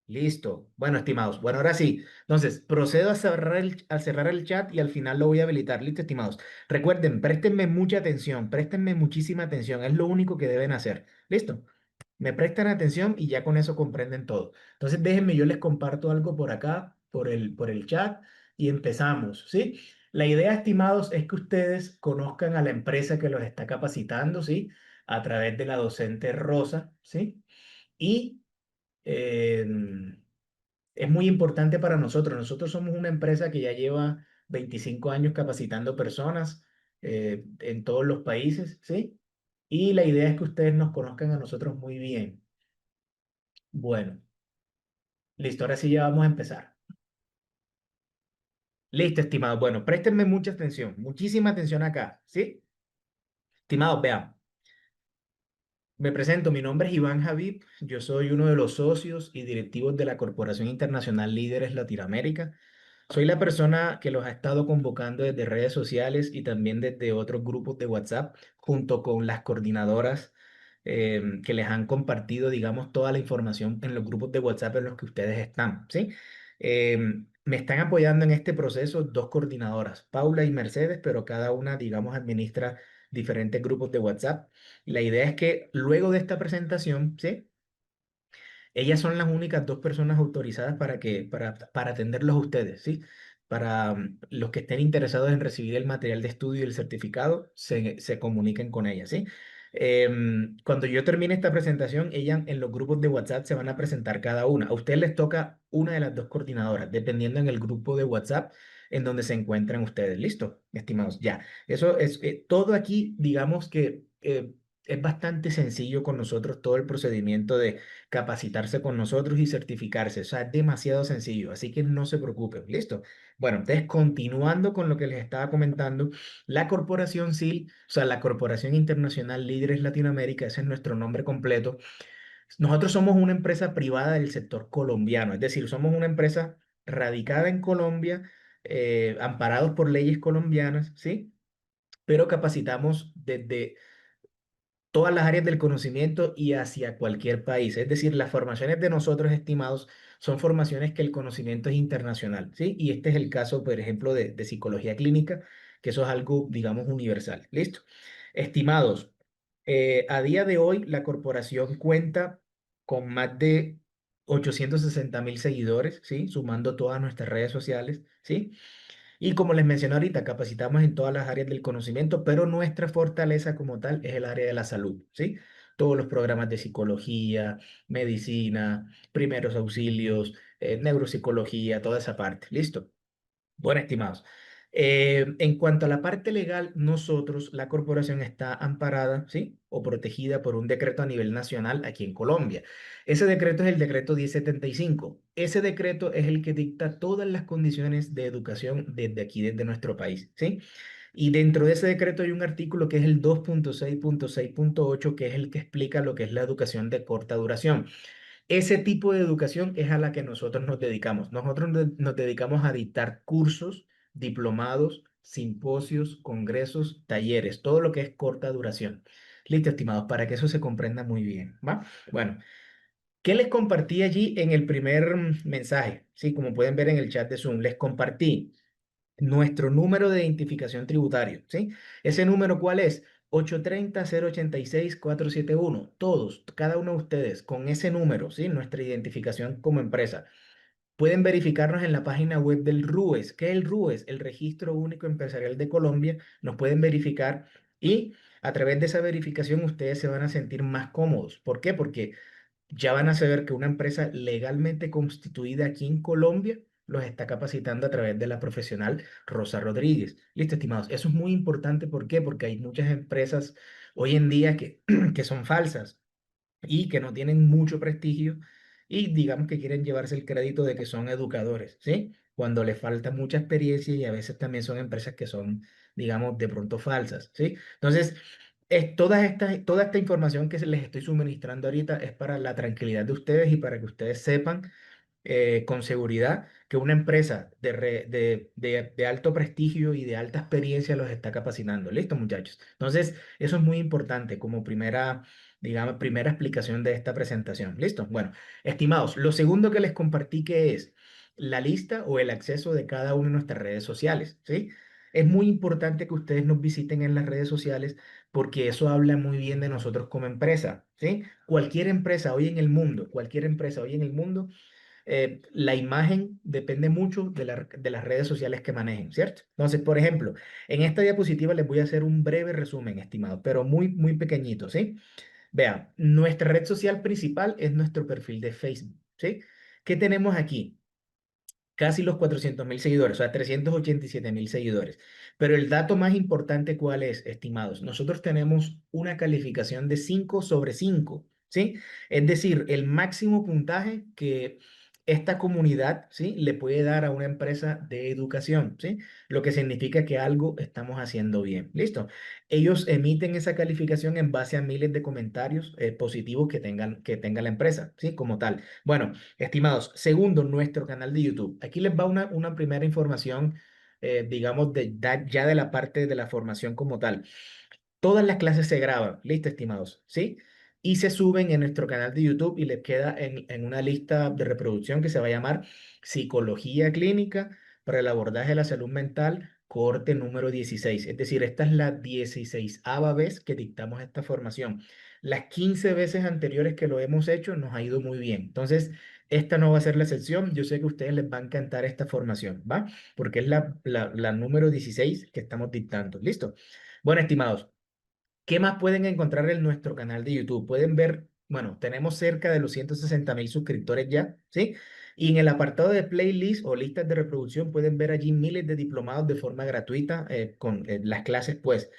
Listo. Bueno, estimados. Bueno, ahora sí. Entonces, procedo a cerrar el chat y al final lo voy a habilitar. Listo, estimados. Recuerden, préstenme mucha atención, préstenme muchísima atención. Es lo único que deben hacer. Listo. Me prestan atención y ya con eso comprenden todo. Entonces, déjenme, yo les comparto algo por acá, por el chat y empezamos, ¿sí? La idea, estimados, es que ustedes conozcan a la empresa que los está capacitando, ¿sí? A través de la docente Rosa, ¿sí? Y es muy importante para nosotros. Nosotros somos una empresa que ya lleva 25 años capacitando personas en todos los países, ¿sí? Y la idea es que ustedes nos conozcan a nosotros muy bien. Bueno, listo, ahora sí ya vamos a empezar. Listo, estimados. Bueno, préstenme mucha atención, muchísima atención acá, ¿sí? Estimados, vean. Me presento, mi nombre es Iván Javib, yo soy uno de los socios y directivos de la Corporación Internacional Líderes Latinoamérica. Soy la persona que los ha estado convocando desde redes sociales y también desde otros grupos de WhatsApp, junto con las coordinadoras que les han compartido, digamos, toda la información en los grupos de WhatsApp en los que ustedes están, ¿sí? Me están apoyando en este proceso dos coordinadoras, Paula y Mercedes, pero cada una, digamos, administra diferentes grupos de WhatsApp. La idea es que luego de esta presentación, ¿sí? Ellas son las únicas dos personas autorizadas para atenderlos a ustedes, ¿sí? Para los que estén interesados en recibir el material de estudio y el certificado, se comuniquen con ellas, ¿sí? Cuando yo termine esta presentación, ellas en los grupos de WhatsApp se van a presentar cada una. A ustedes les toca una de las dos coordinadoras, dependiendo en el grupo de WhatsApp en donde se encuentran ustedes. ¿Listo? Estimados, ya. Eso es todo aquí, digamos que es bastante sencillo con nosotros todo el procedimiento de capacitarse con nosotros y certificarse. O sea, es demasiado sencillo, así que no se preocupen. ¿Listo? Bueno, entonces, continuando con lo que les estaba comentando, la corporación SIL, o sea, la Corporación Internacional Líderes Latinoamérica, ese es nuestro nombre completo. Nosotros somos una empresa privada del sector colombiano, es decir, somos una empresa radicada en Colombia, amparados por leyes colombianas, ¿sí? Pero capacitamos desde todas las áreas del conocimiento y hacia cualquier país. Es decir, las formaciones de nosotros, estimados, son formaciones que el conocimiento es internacional, ¿sí? Y este es el caso, por ejemplo, de psicología clínica, que eso es algo, digamos, universal. ¿Listo? Estimados, a día de hoy la corporación cuenta con más de 860.000 seguidores, ¿sí? Sumando todas nuestras redes sociales, ¿sí? Y como les mencioné ahorita, capacitamos en todas las áreas del conocimiento, pero nuestra fortaleza como tal es el área de la salud, ¿sí? Todos los programas de psicología, medicina, primeros auxilios, neuropsicología, toda esa parte. ¿Listo? Bueno, estimados. En cuanto a la parte legal, nosotros, la corporación está amparada, ¿sí? O protegida por un decreto a nivel nacional aquí en Colombia. Ese decreto es el decreto 1075. Ese decreto es el que dicta todas las condiciones de educación desde aquí, desde nuestro país, ¿sí? Y dentro de ese decreto hay un artículo que es el 2.6.6.8, que es el que explica lo que es la educación de corta duración. Ese tipo de educación es a la que nosotros nos dedicamos. Nosotros nos dedicamos a dictar cursos, diplomados, simposios, congresos, talleres, todo lo que es corta duración. Listo, estimados, para que eso se comprenda muy bien, ¿va? Bueno, ¿qué les compartí allí en el primer mensaje? Sí, como pueden ver en el chat de Zoom, les compartí nuestro número de identificación tributario, ¿sí? ¿Ese número cuál es? 830-086-471. Todos, cada uno de ustedes, con ese número, ¿sí? Nuestra identificación como empresa. Pueden verificarnos en la página web del RUES. ¿Qué es el RUES? El Registro Único Empresarial de Colombia. Nos pueden verificar y a través de esa verificación ustedes se van a sentir más cómodos. ¿Por qué? Porque ya van a saber que una empresa legalmente constituida aquí en Colombia los está capacitando a través de la profesional Rosa Rodríguez. Listo, estimados. Eso es muy importante. ¿Por qué? Porque hay muchas empresas hoy en día que, que son falsas y que no tienen mucho prestigio y digamos que quieren llevarse el crédito de que son educadores, ¿sí? Cuando les falta mucha experiencia y a veces también son empresas que son, digamos, de pronto falsas, ¿sí? Entonces, toda esta información que les estoy suministrando ahorita es para la tranquilidad de ustedes y para que ustedes sepan con seguridad que una empresa de alto prestigio y de alta experiencia los está capacitando. ¿Listo, muchachos? Entonces, eso es muy importante como primera, digamos, primera explicación de esta presentación. ¿Listo? Bueno, estimados, lo segundo que les compartí que es la lista o el acceso de cada una de nuestras redes sociales, ¿sí? Es muy importante que ustedes nos visiten en las redes sociales porque eso habla muy bien de nosotros como empresa, ¿sí? Cualquier empresa hoy en el mundo, cualquier empresa hoy en el mundo la imagen depende mucho de las redes sociales que manejen, ¿cierto? Entonces, por ejemplo, en esta diapositiva les voy a hacer un breve resumen, estimado, pero muy, muy pequeñito, ¿sí? Vean, nuestra red social principal es nuestro perfil de Facebook, ¿sí? ¿Qué tenemos aquí? Casi los 400.000 seguidores, o sea, 387.000 seguidores. Pero el dato más importante, ¿cuál es, estimados? Nosotros tenemos una calificación de 5 sobre 5, ¿sí? Es decir, el máximo puntaje que esta comunidad, ¿sí? Le puede dar a una empresa de educación, ¿sí? Lo que significa que algo estamos haciendo bien. ¿Listo? Ellos emiten esa calificación en base a miles de comentarios positivos que tenga la empresa, ¿sí? Como tal. Bueno. Estimados, segundo, nuestro canal de YouTube. Aquí les va una primera información, digamos, ya de la parte de la formación como tal. Todas las clases se graban, listo, estimados, ¿sí? Y se suben en nuestro canal de YouTube y les queda en una lista de reproducción que se va a llamar Psicología Clínica para el abordaje de la salud mental, corte número 16. Es decir, esta es la 16ª vez que dictamos esta formación. Las 15 veces anteriores que lo hemos hecho nos ha ido muy bien. Entonces, esta no va a ser la excepción. Yo sé que a ustedes les va a encantar esta formación, ¿va? Porque es la número 16 que estamos dictando. ¿Listo? Bueno, estimados. ¿Qué más pueden encontrar en nuestro canal de YouTube? Pueden ver, bueno, tenemos cerca de los 160.000 suscriptores ya, ¿sí? Y en el apartado de playlist o listas de reproducción pueden ver allí miles de diplomados de forma gratuita con las clases, pues,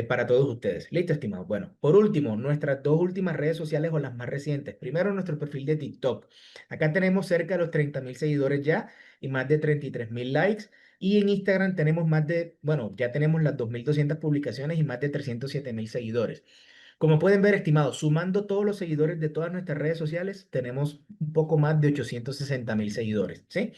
para todos ustedes. ¿Listo, estimados? Bueno, por último, nuestras dos últimas redes sociales o las más recientes. Primero, nuestro perfil de TikTok. Acá tenemos cerca de los 30.000 seguidores ya y más de 33.000 likes. Y en Instagram tenemos más de, bueno, ya tenemos las 2.200 publicaciones y más de 307.000 seguidores. Como pueden ver, estimados, sumando todos los seguidores de todas nuestras redes sociales, tenemos un poco más de 860.000 seguidores, ¿sí?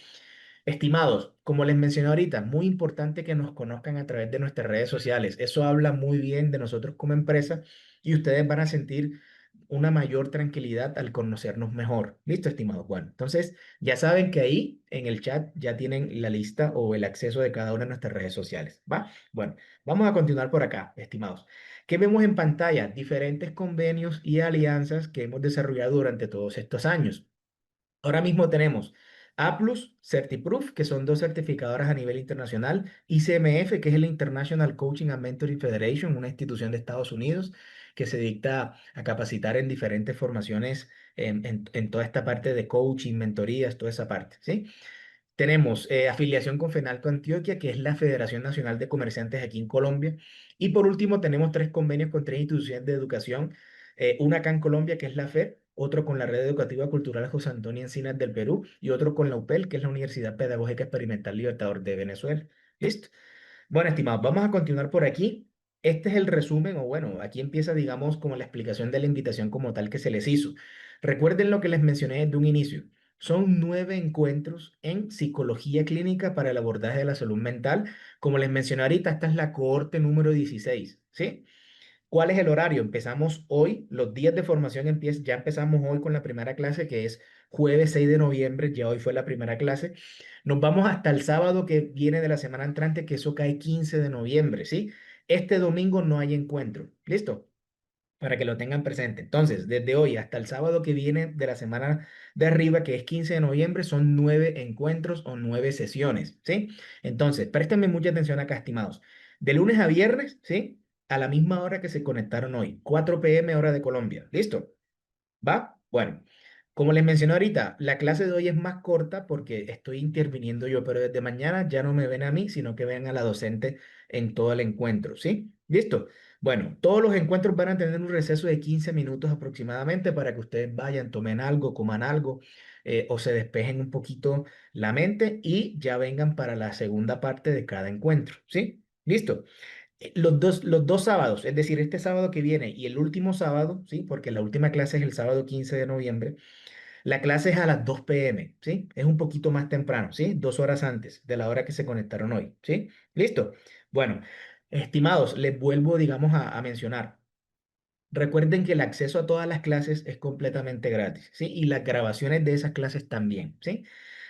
Estimados, como les mencioné ahorita, muy importante que nos conozcan a través de nuestras redes sociales. Eso habla muy bien de nosotros como empresa y ustedes van a sentir una mayor tranquilidad al conocernos mejor. ¿Listo, estimados? Bueno, entonces ya saben que ahí en el chat ya tienen la lista o el acceso de cada una de nuestras redes sociales. ¿Va? Bueno, vamos a continuar por acá, estimados. ¿Qué vemos en pantalla? Diferentes convenios y alianzas que hemos desarrollado durante todos estos años. Ahora mismo tenemos A+, Certiproof, que son dos certificadoras a nivel internacional, ICMF, que es el International Coaching and Mentoring Federation, una institución de Estados Unidos que se dicta a capacitar en diferentes formaciones en toda esta parte de coaching, mentorías, toda esa parte, ¿sí? Tenemos afiliación con FENALCO Antioquia, que es la Federación Nacional de Comerciantes aquí en Colombia. Y por último, tenemos tres convenios con tres instituciones de educación. Una acá en Colombia, que es la FED, otro con la Red Educativa Cultural José Antonio Encinas del Perú y otro con la UPEL, que es la Universidad Pedagógica Experimental Libertador de Venezuela. ¿Listo? Bueno, estimados, vamos a continuar por aquí. Este es el resumen, o bueno, aquí empieza, digamos, como la explicación de la invitación como tal que se les hizo. Recuerden lo que les mencioné desde un inicio. Son 9 encuentros en psicología clínica para el abordaje de la salud mental. Como les mencioné ahorita, esta es la cohorte número 16, ¿sí? ¿Cuál es el horario? Empezamos hoy, los días de formación empiezan, ya empezamos hoy con la primera clase que es jueves 6 de noviembre, ya hoy fue la primera clase. Nos vamos hasta el sábado que viene de la semana entrante, que eso cae 15 de noviembre, ¿sí? Este domingo no hay encuentro, ¿listo? Para que lo tengan presente. Entonces, desde hoy hasta el sábado que viene de la semana de arriba, que es 15 de noviembre, son 9 encuentros o 9 sesiones, ¿sí? Entonces, préstenme mucha atención acá, estimados. De lunes a viernes, ¿sí? A la misma hora que se conectaron hoy, 4 p.m. hora de Colombia. ¿Listo? ¿Va? Bueno, como les mencioné ahorita, la clase de hoy es más corta porque estoy interviniendo yo, pero desde mañana ya no me ven a mí, sino que ven a la docente en todo el encuentro, ¿sí? ¿Listo? Bueno, todos los encuentros van a tener un receso de 15 minutos aproximadamente para que ustedes vayan, tomen algo, coman algo o se despejen un poquito la mente y ya vengan para la segunda parte de cada encuentro, ¿sí? ¿Listo? Los dos sábados, es decir, este sábado que viene y el último sábado, ¿sí? Porque la última clase es el sábado 15 de noviembre. La clase es a las 2 p.m., ¿sí? Es un poquito más temprano, ¿sí? 2 horas antes de la hora que se conectaron hoy, ¿sí? ¿Listo? Bueno, estimados, les vuelvo, digamos, a mencionar. Recuerden que el acceso a todas las clases es completamente gratis, ¿sí? Y las grabaciones de esas clases también, ¿sí?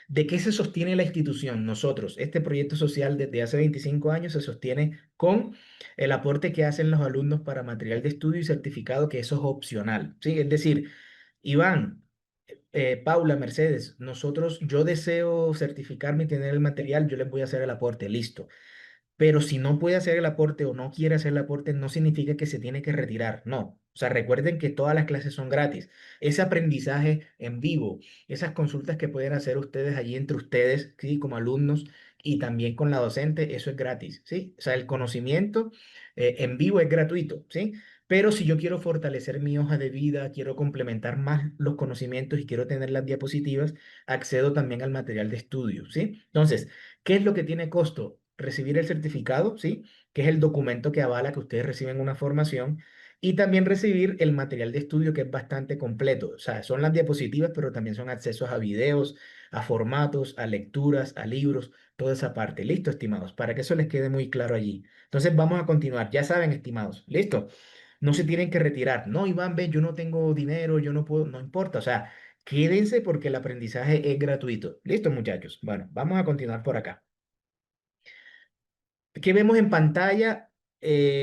¿De qué se sostiene la institución? Nosotros, este proyecto social desde hace 25 años se sostiene con el aporte que hacen los alumnos para material de estudio y certificado, que eso es opcional, ¿sí? Es decir, Iván, Paula, Mercedes, yo deseo certificarme y tener el material, yo les voy a hacer el aporte, listo. Pero si no puede hacer el aporte o no quiere hacer el aporte, no significa que se tiene que retirar. No. O sea, recuerden que todas las clases son gratis. Ese aprendizaje en vivo, esas consultas que pueden hacer ustedes allí entre ustedes, ¿sí? Como alumnos y también con la docente, eso es gratis, ¿sí? O sea, el conocimiento en vivo es gratuito, ¿sí? Pero si yo quiero fortalecer mi hoja de vida, quiero complementar más los conocimientos y quiero tener las diapositivas, accedo también al material de estudio, ¿sí? Entonces, ¿qué es lo que tiene costo? Recibir el certificado, ¿sí? Que es el documento que avala que ustedes reciben una formación y también recibir el material de estudio que es bastante completo. O sea, son las diapositivas, pero también son accesos a videos, a formatos, a lecturas, a libros, toda esa parte. Listo, estimados, para que eso les quede muy claro allí. Entonces vamos a continuar. Ya saben, estimados, listo. No se tienen que retirar. No, Iván, ve, yo no tengo dinero, yo no puedo, no importa. O sea, quédense porque el aprendizaje es gratuito. Listo, muchachos. Bueno, vamos a continuar por acá. ¿Qué vemos en pantalla?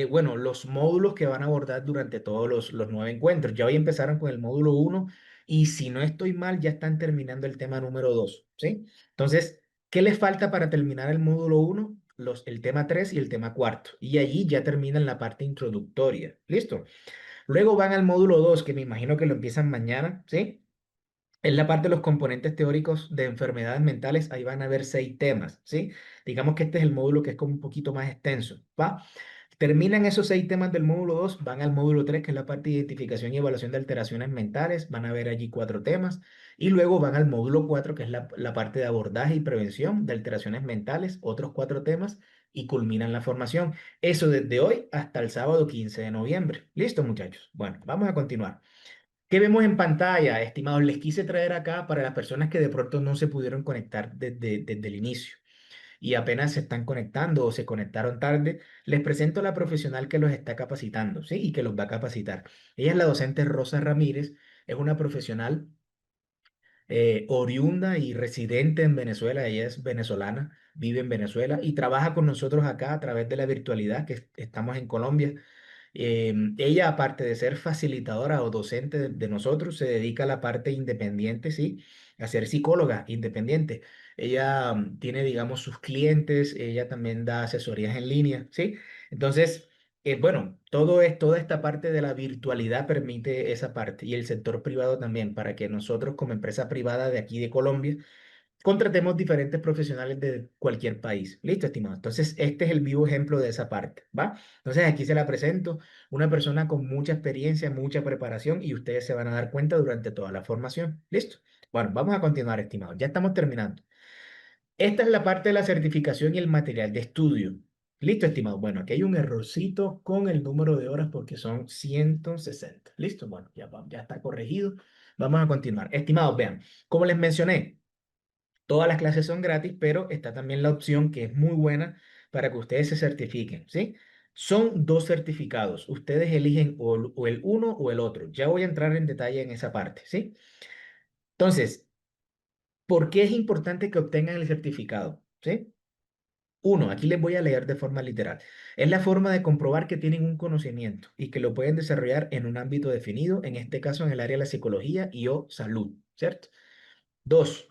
Bueno, los módulos que van a abordar durante todos los 9 encuentros. Ya hoy empezaron con el módulo 1 y si no estoy mal, ya están terminando el tema número 2, ¿sí? Entonces, ¿qué les falta para terminar el módulo 1? El tema 3 y el tema cuarto. Y allí ya terminan la parte introductoria. ¿Listo? Luego van al módulo 2 que me imagino que lo empiezan mañana, ¿sí? En la parte de los componentes teóricos de enfermedades mentales, ahí van a haber 6 temas, ¿sí? Digamos que este es el módulo que es como un poquito más extenso, ¿va? Terminan esos 6 temas del módulo 2, van al módulo 3, que es la parte de identificación y evaluación de alteraciones mentales, van a ver allí 4 temas, y luego van al módulo 4, que es la parte de abordaje y prevención de alteraciones mentales, otros 4 temas, y culminan la formación. Eso desde hoy hasta el sábado 15 de noviembre. ¿Listo, muchachos? Bueno, vamos a continuar. ¿Qué vemos en pantalla, estimados? Les quise traer acá para las personas que de pronto no se pudieron conectar desde el inicio. y apenas se están conectando o se conectaron tarde, les presento a la profesional que los está capacitando, ¿sí? Y que los va a capacitar. Ella es la docente Rosa Ramírez, es una profesional oriunda y residente en Venezuela. Ella es venezolana, vive en Venezuela y trabaja con nosotros acá a través de la virtualidad, que estamos en Colombia. Ella, aparte de ser facilitadora o docente de nosotros, se dedica a la parte independiente, ¿sí? A ser psicóloga independiente. Ella tiene, digamos, sus clientes, ella también da asesorías en línea, ¿sí? Entonces, bueno, toda esta parte de la virtualidad permite esa parte y el sector privado también, para que nosotros como empresa privada de aquí de Colombia, contratemos diferentes profesionales de cualquier país. Listo, estimado. Entonces, este es el vivo ejemplo de esa parte, ¿va? Entonces, aquí se la presento, una persona con mucha experiencia, mucha preparación y ustedes se van a dar cuenta durante toda la formación. Listo. Bueno, vamos a continuar, estimados. Ya estamos terminando. Esta es la parte de la certificación y el material de estudio. Listo, estimado. Bueno, aquí hay un errorcito con el número de horas porque son 160. Listo, bueno, ya está corregido. Vamos a continuar. Estimados, vean, como les mencioné, todas las clases son gratis, pero está también la opción que es muy buena para que ustedes se certifiquen, ¿sí? Son dos certificados. Ustedes eligen o el uno o el otro. Ya voy a entrar en detalle en esa parte, ¿sí? Entonces, ¿por qué es importante que obtengan el certificado? ¿Sí? Uno, aquí les voy a leer de forma literal. Es la forma de comprobar que tienen un conocimiento y que lo pueden desarrollar en un ámbito definido, en este caso en el área de la psicología y o salud, ¿cierto? Dos,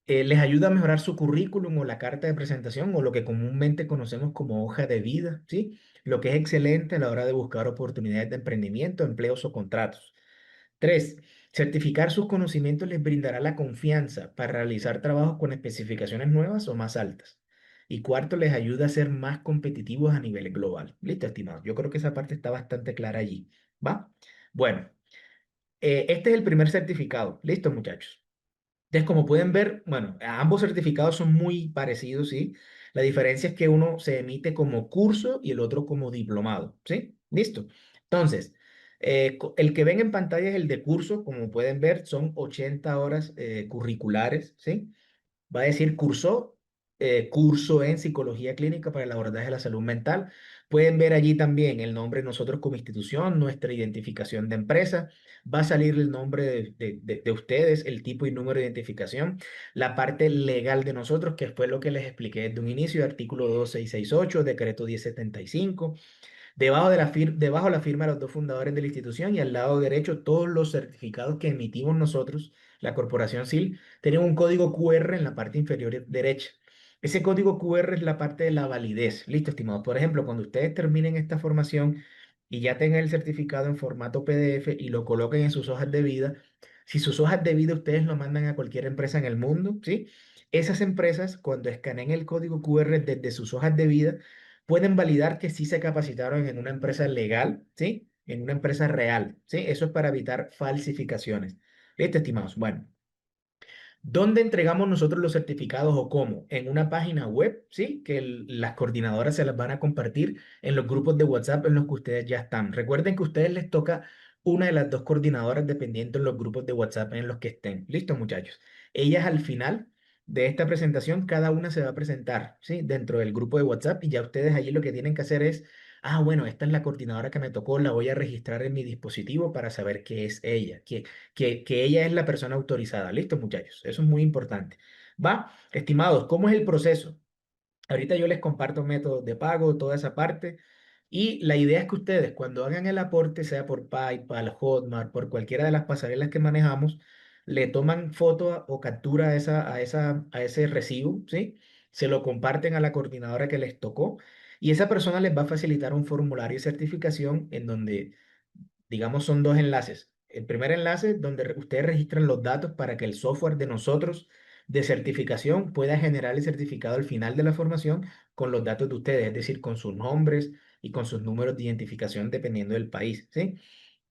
les ayuda a mejorar su currículum o la carta de presentación o lo que comúnmente conocemos como hoja de vida, ¿sí? Lo que es excelente a la hora de buscar oportunidades de emprendimiento, empleos o contratos. Tres, certificar sus conocimientos les brindará la confianza para realizar trabajos con especificaciones nuevas o más altas. Y cuarto, les ayuda a ser más competitivos a nivel global. Listo, estimados. Yo creo que esa parte está bastante clara allí. ¿Va? Bueno, este es el primer certificado. Listo, muchachos. Entonces, como pueden ver, bueno, ambos certificados son muy parecidos, ¿sí? La diferencia es que uno se emite como curso y el otro como diplomado, ¿sí? Listo. Entonces, el que ven en pantalla es el de curso, como pueden ver, son 80 horas curriculares, ¿sí? Va a decir curso en psicología clínica para el abordaje de la salud mental. Pueden ver allí también el nombre de nosotros como institución, nuestra identificación de empresa. Va a salir el nombre de ustedes, el tipo y número de identificación, la parte legal de nosotros, que fue lo que les expliqué desde un inicio, artículo 2668, decreto 1075. Debajo la firma de los dos fundadores de la institución y al lado derecho todos los certificados que emitimos nosotros, la Corporación SIL, tienen un código QR en la parte inferior derecha. Ese código QR es la parte de la validez. Listo, estimados. Por ejemplo, cuando ustedes terminen esta formación y ya tengan el certificado en formato PDF y lo coloquen en sus hojas de vida, si sus hojas de vida ustedes lo mandan a cualquier empresa en el mundo, ¿sí? Esas empresas, cuando escaneen el código QR desde sus hojas de vida, pueden validar que sí se capacitaron en una empresa legal, ¿sí? En una empresa real, ¿sí? Eso es para evitar falsificaciones. Listo, estimados. Bueno, ¿dónde entregamos nosotros los certificados o cómo? En una página web, ¿sí? Que las coordinadoras se las van a compartir en los grupos de WhatsApp en los que ustedes ya están. Recuerden que a ustedes les toca una de las dos coordinadoras dependiendo en los grupos de WhatsApp en los que estén. Listo, muchachos. Ellas al final de esta presentación, cada una se va a presentar, ¿sí? Dentro del grupo de WhatsApp y ya ustedes allí lo que tienen que hacer es, bueno, esta es la coordinadora que me tocó, la voy a registrar en mi dispositivo para saber qué es ella, que ella es la persona autorizada. Listo, muchachos, eso es muy importante. Va, estimados, ¿cómo es el proceso? Ahorita yo les comparto métodos de pago, toda esa parte. Y la idea es que ustedes, cuando hagan el aporte, sea por PayPal, Hotmart, por cualquiera de las pasarelas que manejamos, le toman foto o captura a ese recibo, ¿sí? Se lo comparten a la coordinadora que les tocó y esa persona les va a facilitar un formulario de certificación en donde, digamos, son dos enlaces. El primer enlace donde ustedes registran los datos para que el software de nosotros de certificación pueda generar el certificado al final de la formación con los datos de ustedes, es decir, con sus nombres y con sus números de identificación dependiendo del país, ¿sí?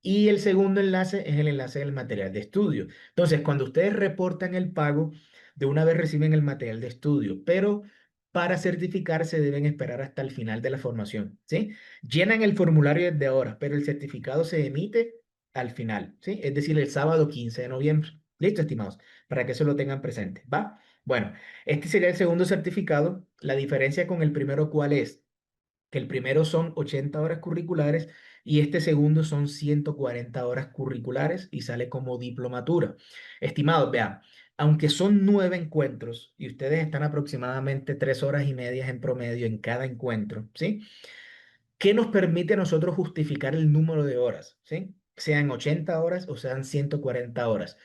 Y el segundo enlace es el enlace del material de estudio. Entonces, cuando ustedes reportan el pago, de una vez reciben el material de estudio, pero para certificarse deben esperar hasta el final de la formación, ¿sí? Llenan el formulario desde ahora, pero el certificado se emite al final, ¿sí? Es decir, el sábado 15 de noviembre. Listo, estimados, para que eso lo tengan presente, ¿va? Bueno, este sería el segundo certificado. La diferencia con el primero, ¿cuál es? Que el primero son 80 horas curriculares y este segundo son 140 horas curriculares y sale como diplomatura. Estimados, vean, aunque son 9 encuentros y ustedes están aproximadamente 3 horas y media en promedio en cada encuentro, ¿sí? ¿Qué nos permite a nosotros justificar el número de horas? ¿Sí? Sean 80 horas o sean 140 horas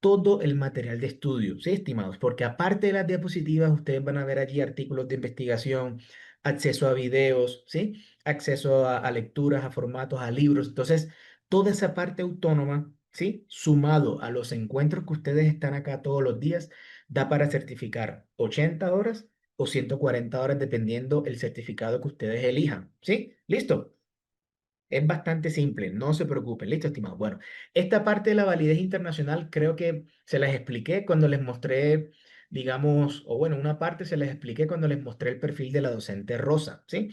todo el material de estudio, ¿sí, estimados? Porque aparte de las diapositivas, ustedes van a ver allí artículos de investigación, acceso a videos, ¿sí? Acceso a lecturas, a formatos, a libros. Entonces, toda esa parte autónoma, ¿sí? Sumado a los encuentros que ustedes están acá todos los días, da para certificar 80 horas o 140 horas, dependiendo el certificado que ustedes elijan, ¿sí? ¿Listo? Es bastante simple, no se preocupen. Listo, estimados. Bueno, esta parte de la validez internacional creo que se las expliqué cuando les mostré, digamos, o bueno, una parte se les expliqué cuando les mostré el perfil de la docente Rosa, ¿sí?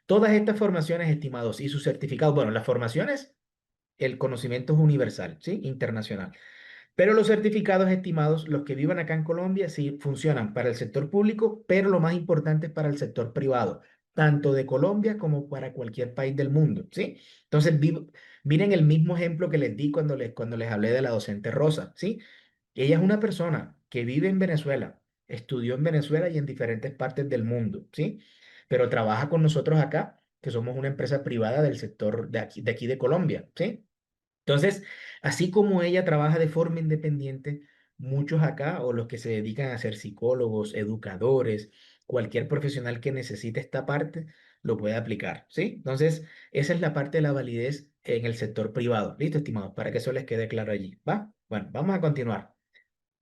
Todas estas formaciones, estimados, y sus certificados, bueno, las formaciones, el conocimiento es universal, ¿sí? Internacional. Pero los certificados estimados, los que vivan acá en Colombia, sí funcionan para el sector público, pero lo más importante es para el sector privado, tanto de Colombia como para cualquier país del mundo, ¿sí? Entonces, miren el mismo ejemplo que les di cuando les hablé de la docente Rosa, ¿sí? Ella es una persona que vive en Venezuela, estudió en Venezuela y en diferentes partes del mundo, ¿sí? Pero trabaja con nosotros acá, que somos una empresa privada del sector de aquí de Colombia, ¿sí? Entonces, así como ella trabaja de forma independiente, muchos acá, o los que se dedican a ser psicólogos, educadores, cualquier profesional que necesite esta parte, lo puede aplicar, ¿sí? Entonces, esa es la parte de la validez en el sector privado. ¿Listo, estimados? Para que eso les quede claro allí, ¿va? Bueno, vamos a continuar.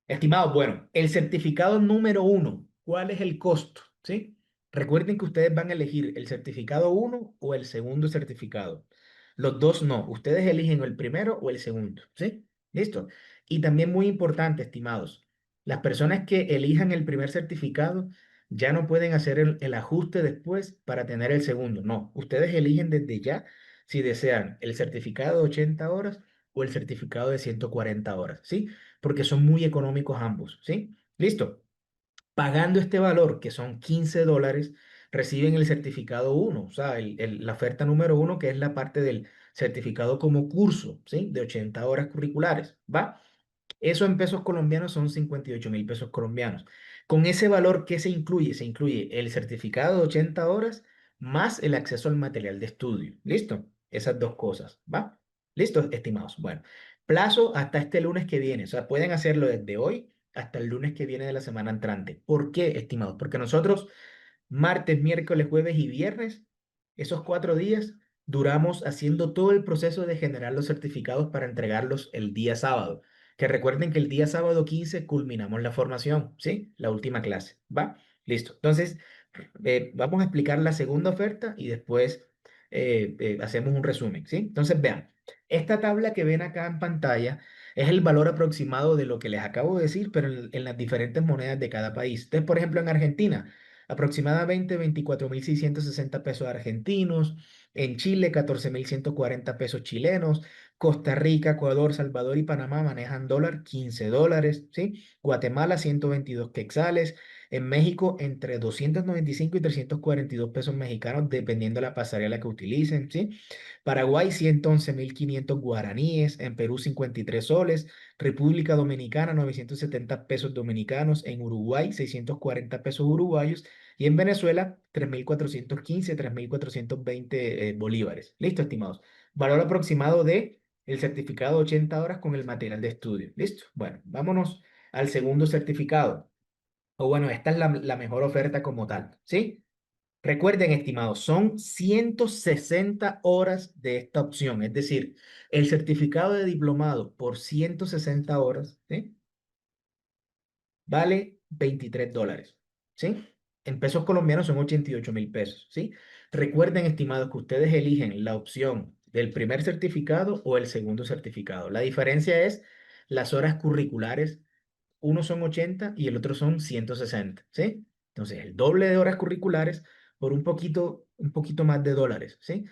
Estimados, bueno, el certificado número uno, ¿cuál es el costo? ¿Sí? Recuerden que ustedes van a elegir el certificado uno o el segundo certificado. Los dos no, ustedes eligen el primero o el segundo, ¿sí? ¿Listo? Y también muy importante, estimados, las personas que elijan el primer certificado ya no pueden hacer el ajuste después para tener el segundo. No, ustedes eligen desde ya si desean el certificado de 80 horas o el certificado de 140 horas, ¿sí? Porque son muy económicos ambos, ¿sí? Listo. Pagando este valor, que son $15, reciben el certificado uno, o sea, la oferta número uno, que es la parte del certificado como curso, ¿sí? De 80 horas curriculares, ¿va? Eso en pesos colombianos son 58.000 pesos colombianos. Con ese valor, ¿qué se incluye? Se incluye el certificado de 80 horas más el acceso al material de estudio. ¿Listo? Esas dos cosas, ¿va? ¿Listo, estimados? Bueno, plazo hasta este lunes que viene. O sea, pueden hacerlo desde hoy hasta el lunes que viene de la semana entrante. ¿Por qué, estimados? Porque nosotros martes, miércoles, jueves y viernes, esos 4 días, duramos haciendo todo el proceso de generar los certificados para entregarlos el día sábado. Que recuerden que el día sábado 15 culminamos la formación, ¿sí? La última clase, ¿va? Listo. Entonces, vamos a explicar la segunda oferta y después hacemos un resumen, ¿sí? Entonces, vean, esta tabla que ven acá en pantalla es el valor aproximado de lo que les acabo de decir, pero en las diferentes monedas de cada país. Entonces, por ejemplo, en Argentina, aproximadamente 24.660 pesos argentinos, en Chile 14.140 pesos chilenos, Costa Rica, Ecuador, Salvador y Panamá manejan dólar $15, ¿sí? Guatemala 122 quetzales, en México entre 295 y 342 pesos mexicanos dependiendo de la pasarela que utilicen, ¿sí? Paraguay 111.500 guaraníes, en Perú 53 soles, República Dominicana 970 pesos dominicanos, en Uruguay 640 pesos uruguayos y en Venezuela 3.415, 3.420 bolívares. Listo, estimados. Valor aproximado de el certificado 80 horas con el material de estudio. Listo. Bueno, vámonos al segundo certificado. O bueno, esta es la mejor oferta como tal, ¿sí? Recuerden, estimados, son 160 horas de esta opción, es decir, el certificado de diplomado por 160 horas, ¿sí? Vale $23, ¿sí? En pesos colombianos son 88.000 pesos, ¿sí? Recuerden, estimados, que ustedes eligen la opción del primer certificado o el segundo certificado. La diferencia es las horas curriculares, uno son 80 y el otro son 160, ¿sí? Entonces, el doble de horas curriculares por un poquito más de dólares, ¿sí?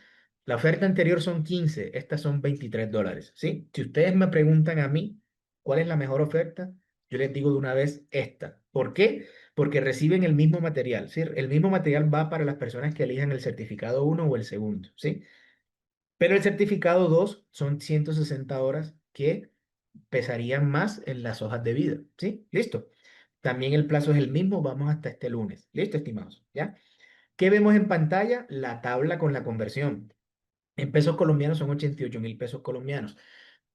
La oferta anterior son 15, estas son $23, ¿sí? Si ustedes me preguntan a mí cuál es la mejor oferta, Yo les digo de una vez esta. ¿Por qué? Porque reciben el mismo material, ¿sí? El mismo material va para las personas que elijan el certificado uno o el segundo, ¿sí? Pero el certificado 2 son 160 horas que pesarían más en las hojas de vida, ¿sí? Listo. También el plazo es el mismo, vamos hasta este lunes. ¿Listo, estimados? ¿Ya? ¿Qué vemos en pantalla? La tabla con la conversión. En pesos colombianos son 88.000 pesos colombianos.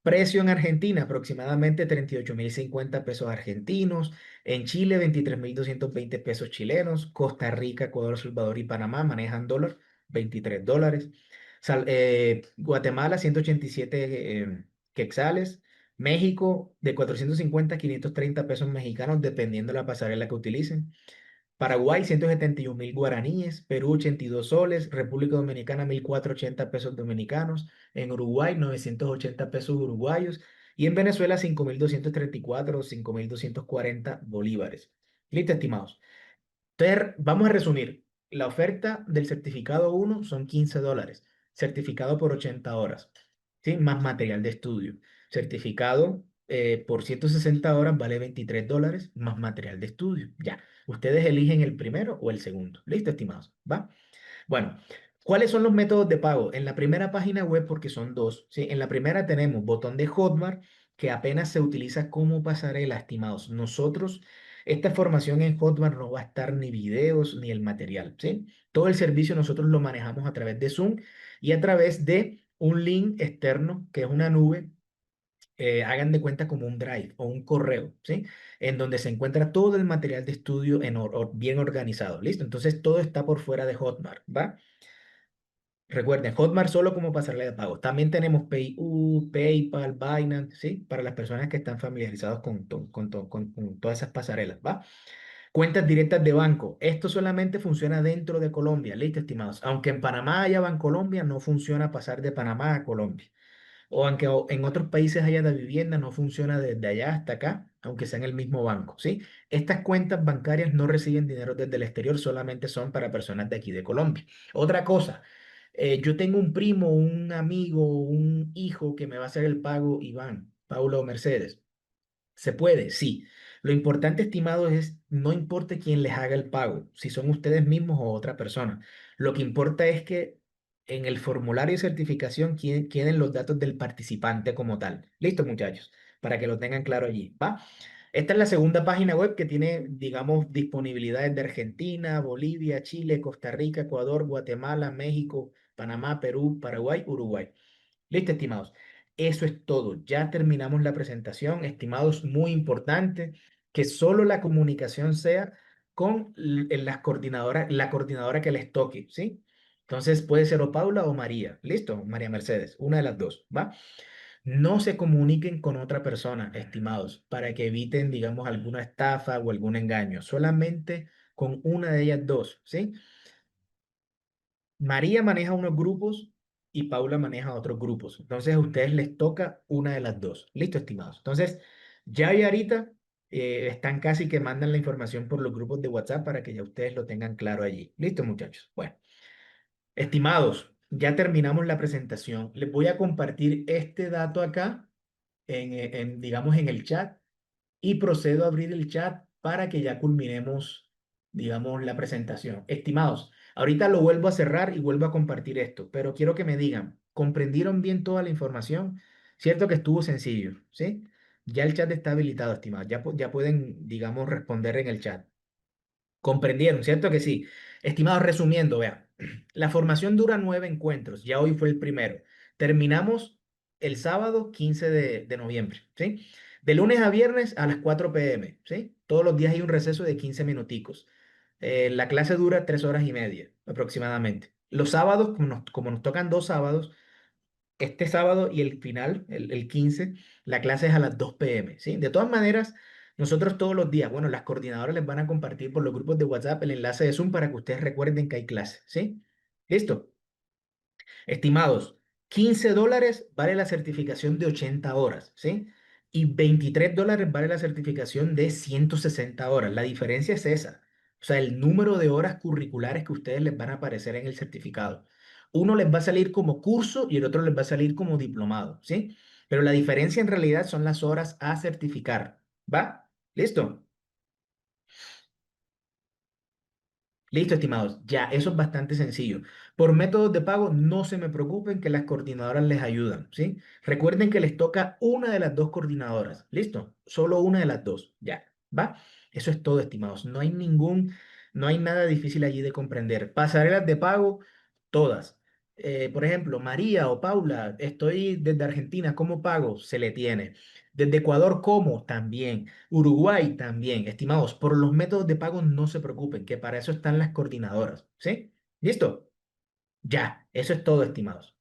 Precio en Argentina, aproximadamente 38.050 pesos argentinos. En Chile, 23.220 pesos chilenos. Costa Rica, Ecuador, Salvador y Panamá manejan dólar, 23 dólares. Guatemala, 187 quetzales. México, de 450 a 530 pesos mexicanos, dependiendo de la pasarela que utilicen. Paraguay, 171.000 guaraníes. Perú, 82 soles. República Dominicana, 1.480 pesos dominicanos. En Uruguay, 980 pesos uruguayos. Y en Venezuela, 5.234 o 5.240 bolívares. Listo, estimados. Entonces, vamos a resumir. La oferta del certificado uno son 15 dólares, certificado por 80 horas, ¿sí? Más material de estudio. Certificado por 160 horas vale 23 dólares, más material de estudio. Ya, ustedes eligen el primero o el segundo. ¿Listo, estimados? ¿Va? Bueno, ¿cuáles son los métodos de pago? En la primera página web, porque son dos, ¿sí? En la primera tenemos botón de Hotmart, que apenas se utiliza como pasarela, estimados. Nosotros, esta formación en Hotmart no va a estar ni videos ni el material, ¿sí? Todo el servicio nosotros lo manejamos a través de Zoom y a través de un link externo, que es una nube. Hagan de cuenta como un drive o un correo, ¿sí? En donde se encuentra todo el material de estudio bien organizado, ¿listo? Entonces todo está por fuera de Hotmart, ¿va? Recuerden, Hotmart solo como pasarela de pago. También tenemos PayU, PayPal, Binance, ¿sí? Para las personas que están familiarizados con todas esas pasarelas, ¿va? Cuentas directas de banco. Esto solamente funciona dentro de Colombia, listo, estimados. Aunque en Panamá haya Bancolombia, no funciona pasar de Panamá a Colombia. O aunque en otros países haya de vivienda, no funciona desde allá hasta acá, aunque sea en el mismo banco, ¿sí? Estas cuentas bancarias no reciben dinero desde el exterior, solamente son para personas de aquí de Colombia. Otra cosa, yo tengo un primo, un amigo, un hijo que me va a hacer el pago, Iván, Paulo o Mercedes. ¿Se puede? Sí. Lo importante, estimado, es no importa quién les haga el pago, si son ustedes mismos o otra persona. Lo que importa es que en el formulario de certificación queden los datos del participante como tal. Listo, muchachos, para que lo tengan claro allí. ¿Va? Esta es la segunda página web que tiene, digamos, disponibilidades de Argentina, Bolivia, Chile, Costa Rica, Ecuador, Guatemala, México, Panamá, Perú, Paraguay, Uruguay. Listo, estimados. Eso es todo. Ya terminamos la presentación. Estimados, muy importante que solo la comunicación sea con las coordinadoras, la coordinadora que les toque, ¿sí? Entonces puede ser o Paula o María. Listo, María Mercedes, una de las dos, ¿va? No se comuniquen con otra persona, estimados, para que eviten, digamos, alguna estafa o algún engaño. Solamente con una de ellas dos, ¿sí? María maneja unos grupos y Paula maneja otros grupos. Entonces a ustedes les toca una de las dos. Listo, estimados. Entonces, ya y ahorita están casi que mandan la información por los grupos de WhatsApp para que ya ustedes lo tengan claro allí. Listo, muchachos. Bueno, estimados, ya terminamos la presentación. Les voy a compartir este dato acá digamos, en el chat y procedo a abrir el chat para que ya culminemos, digamos, la presentación. Estimados, ahorita lo vuelvo a cerrar y vuelvo a compartir esto, pero quiero que me digan, ¿comprendieron bien toda la información? Cierto que estuvo sencillo, ¿sí? Ya el chat está habilitado, estimados. Ya pueden, digamos, responder en el chat. Comprendieron, ¿cierto que sí? Estimados, resumiendo, vean, la formación dura 9 encuentros, ya hoy fue el primero. Terminamos el sábado 15 de noviembre, ¿sí? De lunes a viernes a las 4 p.m., ¿sí? Todos los días hay un receso de 15 minuticos. La clase dura 3 horas y media aproximadamente. Los sábados, como nos tocan dos sábados, este sábado y el final, el 15, la clase es a las 2 p.m., ¿sí? De todas maneras, nosotros todos los días, bueno, las coordinadoras les van a compartir por los grupos de WhatsApp el enlace de Zoom para que ustedes recuerden que hay clase, ¿sí? ¿Listo? Estimados, 15 dólares vale la certificación de 80 horas, ¿sí? Y 23 dólares vale la certificación de 160 horas. La diferencia es esa. O sea, el número de horas curriculares que ustedes les van a aparecer en el certificado. Uno les va a salir como curso y el otro les va a salir como diplomado, ¿sí? Pero la diferencia en realidad son las horas a certificar, ¿va? ¿Listo? Listo, estimados. Ya, eso es bastante sencillo. Por métodos de pago, no se me preocupen que las coordinadoras les ayudan, ¿sí? Recuerden que les toca una de las dos coordinadoras. ¿Listo? Solo una de las dos. Ya, ¿va? Eso es todo, estimados. No hay nada difícil allí de comprender. Pasarelas de pago, todas. Por ejemplo, María o Paula, estoy desde Argentina, ¿cómo pago? Se le tiene. Desde Ecuador, ¿cómo? También. Uruguay también. Estimados, por los métodos de pago no se preocupen, que para eso están las coordinadoras. ¿Sí? ¿Listo? Ya, eso es todo, estimados.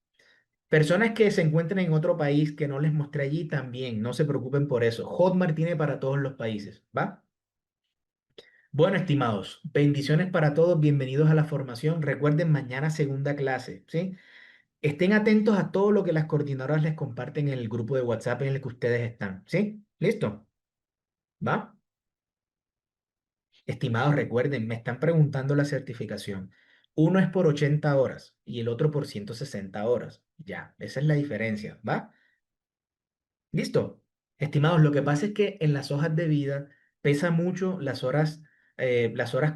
Personas que se encuentren en otro país que no les mostré allí también, no se preocupen por eso. Hotmart tiene para todos los países, ¿va? Bueno, estimados, bendiciones para todos, bienvenidos a la formación. Recuerden, mañana segunda clase, ¿sí? Estén atentos a todo lo que las coordinadoras les comparten en el grupo de WhatsApp en el que ustedes están, ¿sí? ¿Listo? ¿Va? Estimados, recuerden, me están preguntando la certificación. Uno es por 80 horas y el otro por 160 horas. Ya, esa es la diferencia, ¿va? Listo. Estimados, lo que pasa es que en las hojas de vida pesa mucho las horas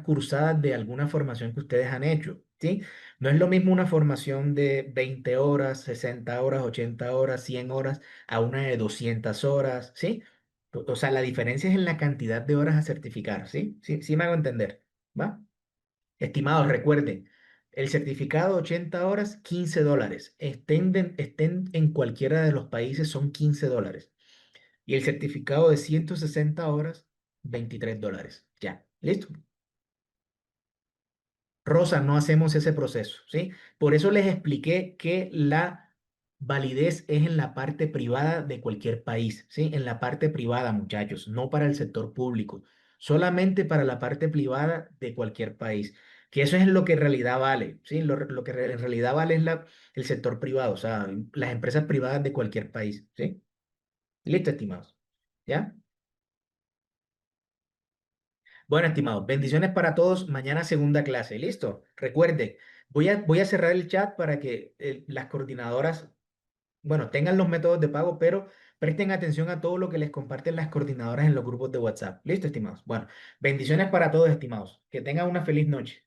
cursadas de alguna formación que ustedes han hecho, ¿sí? No es lo mismo una formación de 20 horas, 60 horas, 80 horas, 100 horas a una de 200 horas, ¿sí? O sea, la diferencia es en la cantidad de horas a certificar, ¿sí? Sí, sí me hago entender, ¿va? Estimados, recuerden, el certificado de 80 horas, $15. Estén en cualquiera de los países, son $15. Y el certificado de 160 horas, $23. Ya, listo. Rosa, no hacemos ese proceso, ¿sí? Por eso les expliqué que la validez es en la parte privada de cualquier país, ¿sí? En la parte privada, muchachos, no para el sector público, solamente para la parte privada de cualquier país, que eso es lo que en realidad vale, ¿sí? Lo que en realidad vale es el sector privado, o sea, las empresas privadas de cualquier país, ¿sí? Listo, estimados. ¿Ya? Bueno, estimados, bendiciones para todos. Mañana segunda clase. ¿Listo? Recuerden, voy a cerrar el chat para que las coordinadoras, bueno, tengan los métodos de pago, pero presten atención a todo lo que les comparten las coordinadoras en los grupos de WhatsApp. ¿Listo, estimados? Bueno, bendiciones para todos, estimados. Que tengan una feliz noche.